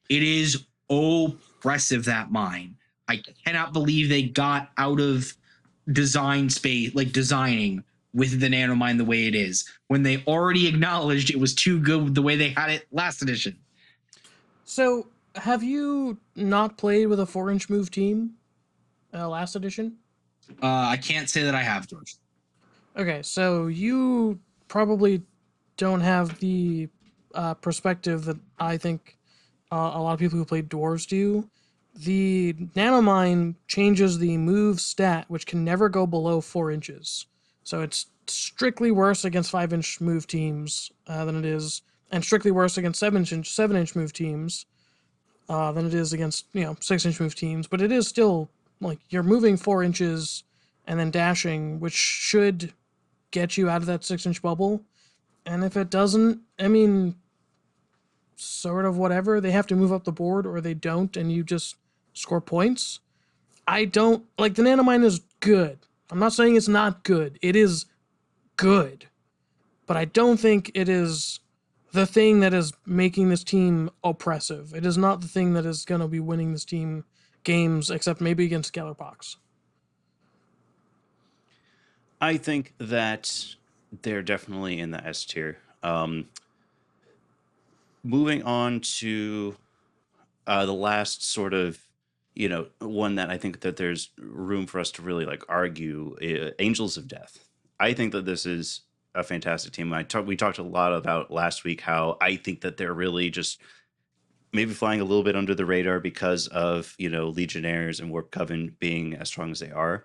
It is oppressive, that mine. I cannot believe they got out of designing with the nanomine the way it is when they already acknowledged it was too good the way they had it last edition. So, have you not played with a 4-inch move team last edition? I can't say that I have, George. Okay, so you probably don't have the perspective that I think a lot of people who play dwarves do. The nanomine changes the move stat, which can never go below 4 inches. So it's strictly worse against 5-inch move teams than it is, and strictly worse against 7-inch move teams than it is against 6-inch move teams. But it is still like you're moving 4 inches and then dashing, which should get you out of that 6-inch bubble. And if it doesn't, I mean, sort of whatever. They have to move up the board or they don't, and you just score points. I don't like the nanomine is good. I'm not saying it's not good. It is good. But I don't think it is the thing that is making this team oppressive. It is not the thing that is going to be winning this team games, except maybe against Gellerpox. I think that they're definitely in the S tier. Moving on to the last sort of, one that I think that there's room for us to really like argue, Angels of Death. I think that this is a fantastic team. We talked a lot about last week how I think that they're really just maybe flying a little bit under the radar because of, Legionnaires and Warp Coven being as strong as they are.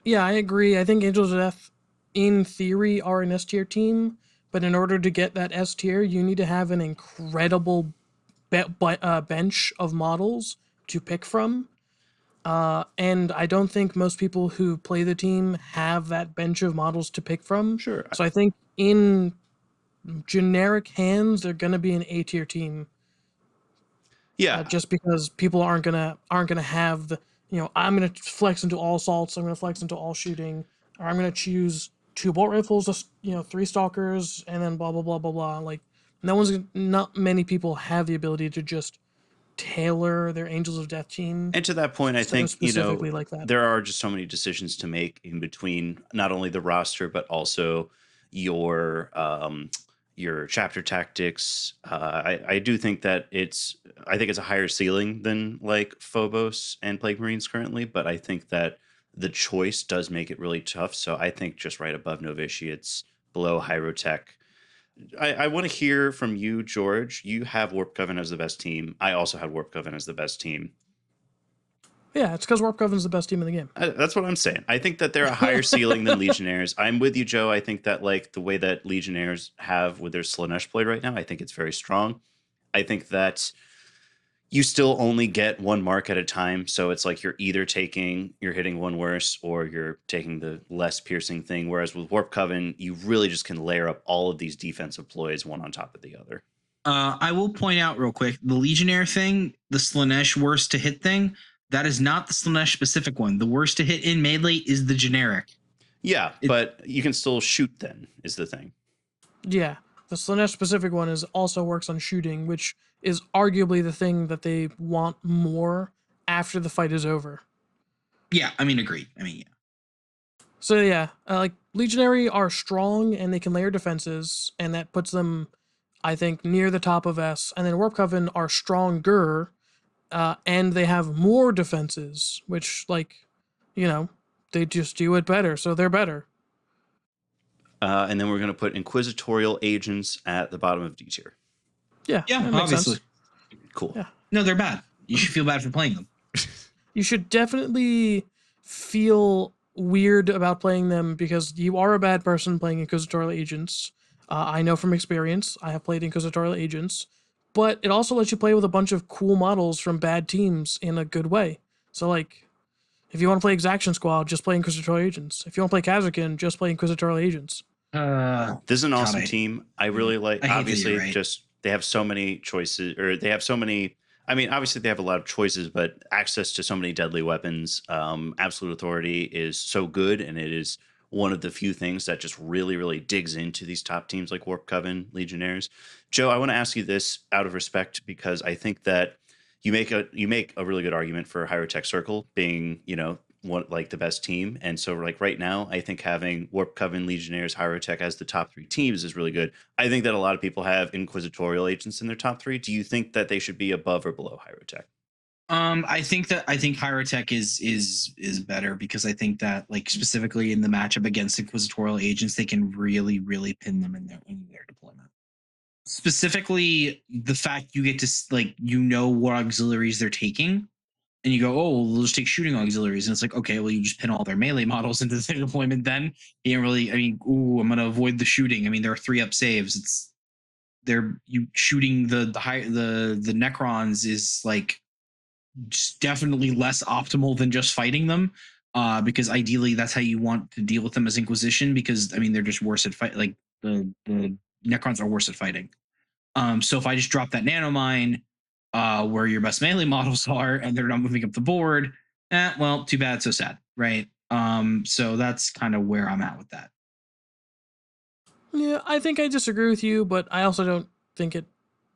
Yeah, I agree. I think Angels of Death, in theory, are an S tier team, but in order to get that S tier, you need to have an incredible bench of models to pick from. And I don't think most people who play the team have that bench of models to pick from. Sure. So I think in generic hands, they're gonna be an A tier team. Yeah. Just because people aren't gonna have the I'm gonna flex into all assaults, I'm gonna flex into all shooting, or I'm gonna choose 2 bolt rifles, 3 stalkers, and then blah blah blah blah blah. Like not many people have the ability to just tailor their Angels of Death team. And to that point, I think, specifically like that. There are just so many decisions to make in between not only the roster, but also your chapter tactics. I do think that it's a higher ceiling than like Phobos and Plague Marines currently, but I think that the choice does make it really tough. So I think just right above Novitiates, below Hyrotech. I want to hear from you, George. You have Warp Coven as the best team. I also had Warp Coven as the best team. Yeah, it's because Warp Coven's the best team in the game. That's what I'm saying. I think that they're a higher ceiling than Legionnaires. I'm with you, Joe. I think that like the way that Legionnaires have with their Slanesh play right now, I think it's very strong. I think that you still only get one mark at a time. So it's like you're hitting one worse or you're taking the less piercing thing. Whereas with Warp Coven, you really just can layer up all of these defensive ploys one on top of the other. I will point out real quick, the Legionnaire thing, the Slanesh worst to hit thing, that is not the Slanesh specific one. The worst to hit in melee is the generic. Yeah, but you can still shoot then, is the thing. Yeah, the Slanesh specific one also works on shooting, which is arguably the thing that they want more after the fight is over. Yeah, agreed. Yeah. So yeah, like Legionary are strong and they can layer defenses, and that puts them, I think, near the top of S. And then Warp Coven are stronger, and they have more defenses, which they just do it better, so they're better. And then we're going to put Inquisitorial Agents at the bottom of D tier. Yeah, obviously. Cool. Yeah. No, they're bad. You should feel bad for playing them. You should definitely feel weird about playing them because you are a bad person playing Inquisitorial Agents. I know from experience. I have played Inquisitorial Agents. But it also lets you play with a bunch of cool models from bad teams in a good way. So, If you want to play Exaction Squad, just play Inquisitorial Agents. If you want to play Kazakin, just play Inquisitorial Agents. This is an awesome team. I really like. Obviously, right. just they have so many choices, or they have so many. I mean, obviously they have a lot of choices, but access to so many deadly weapons. Absolute Authority is so good, and it is one of the few things that just really, really digs into these top teams like Warp Coven, Legionnaires. Joe, I want to ask you this out of respect because I think that you make a really good argument for Hyrotech Circle being, one like the best team. And so like right now, I think having Warp Coven, Legionnaires, Hyrotech as the top 3 teams is really good. I think that a lot of people have Inquisitorial Agents in their top 3. Do you think that they should be above or below Hyrotech? I think Hyrotech is better because I think that like specifically in the matchup against Inquisitorial Agents, they can really, really pin them in their deployment. Specifically, the fact you get to what auxiliaries they're taking, and you go, oh, well, they'll just take shooting auxiliaries, and it's like, okay, well, you just pin all their melee models into their deployment. Then you can't really. I mean, I'm gonna avoid the shooting. I mean, there are 3-up saves. You shooting the Necrons is like just definitely less optimal than just fighting them. Because ideally that's how you want to deal with them as Inquisition, because I mean they're just worse at fight. Like the Necrons are worse at fighting. So if I just drop that nanomine where your best melee models are and they're not moving up the board, well, too bad, so sad, right? So that's kind of where I'm at with that. Yeah, I think I disagree with you, but I also don't think it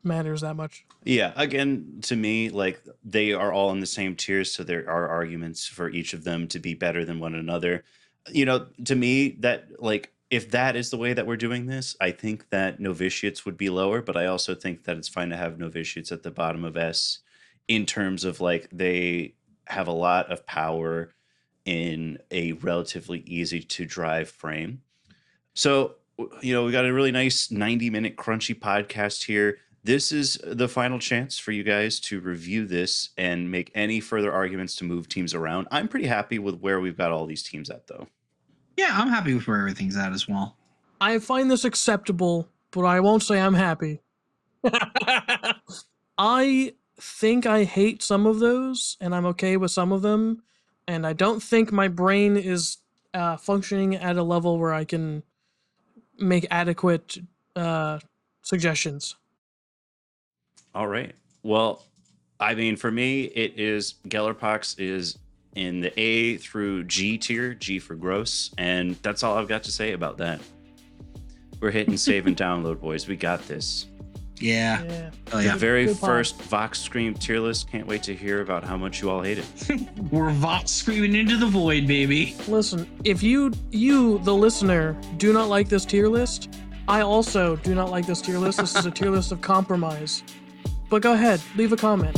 matters that much. Yeah, again, to me, like they are all in the same tiers, so there are arguments for each of them to be better than one another. To me, that like if that is the way that we're doing this, I think that novitiates would be lower, but I also think that it's fine to have novitiates at the bottom of S in terms of like they have a lot of power in a relatively easy to drive frame. So, we got a really nice 90-minute crunchy podcast here. This is the final chance for you guys to review this and make any further arguments to move teams around. I'm pretty happy with where we've got all these teams at, though. Yeah, I'm happy with where everything's at as well. I find this acceptable, but I won't say I'm happy. I think I hate some of those, and I'm okay with some of them, and I don't think my brain is functioning at a level where I can make adequate suggestions. All right. Well, I mean, for me, it is Gellerpox is in the A through G tier, G for gross, and that's all I've got to say about that. We're hitting save and download, boys. We got this. Yeah. Oh, The yeah. very first Vox Scream tier list. Can't wait to hear about how much you all hate it. We're Vox screaming into the void, baby. Listen, if you, the listener, do not like this tier list, I also do not like this tier list. This is a tier list of compromise. But go ahead, leave a comment.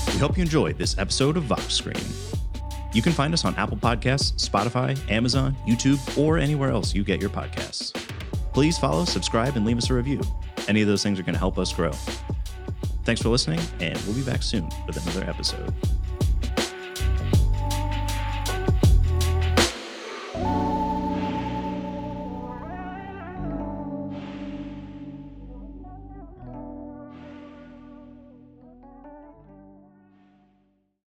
We hope you enjoyed this episode of Vox Scream. You can find us on Apple Podcasts, Spotify, Amazon, YouTube, or anywhere else you get your podcasts. Please follow, subscribe, and leave us a review. Any of those things are going to help us grow. Thanks for listening, and we'll be back soon with another episode.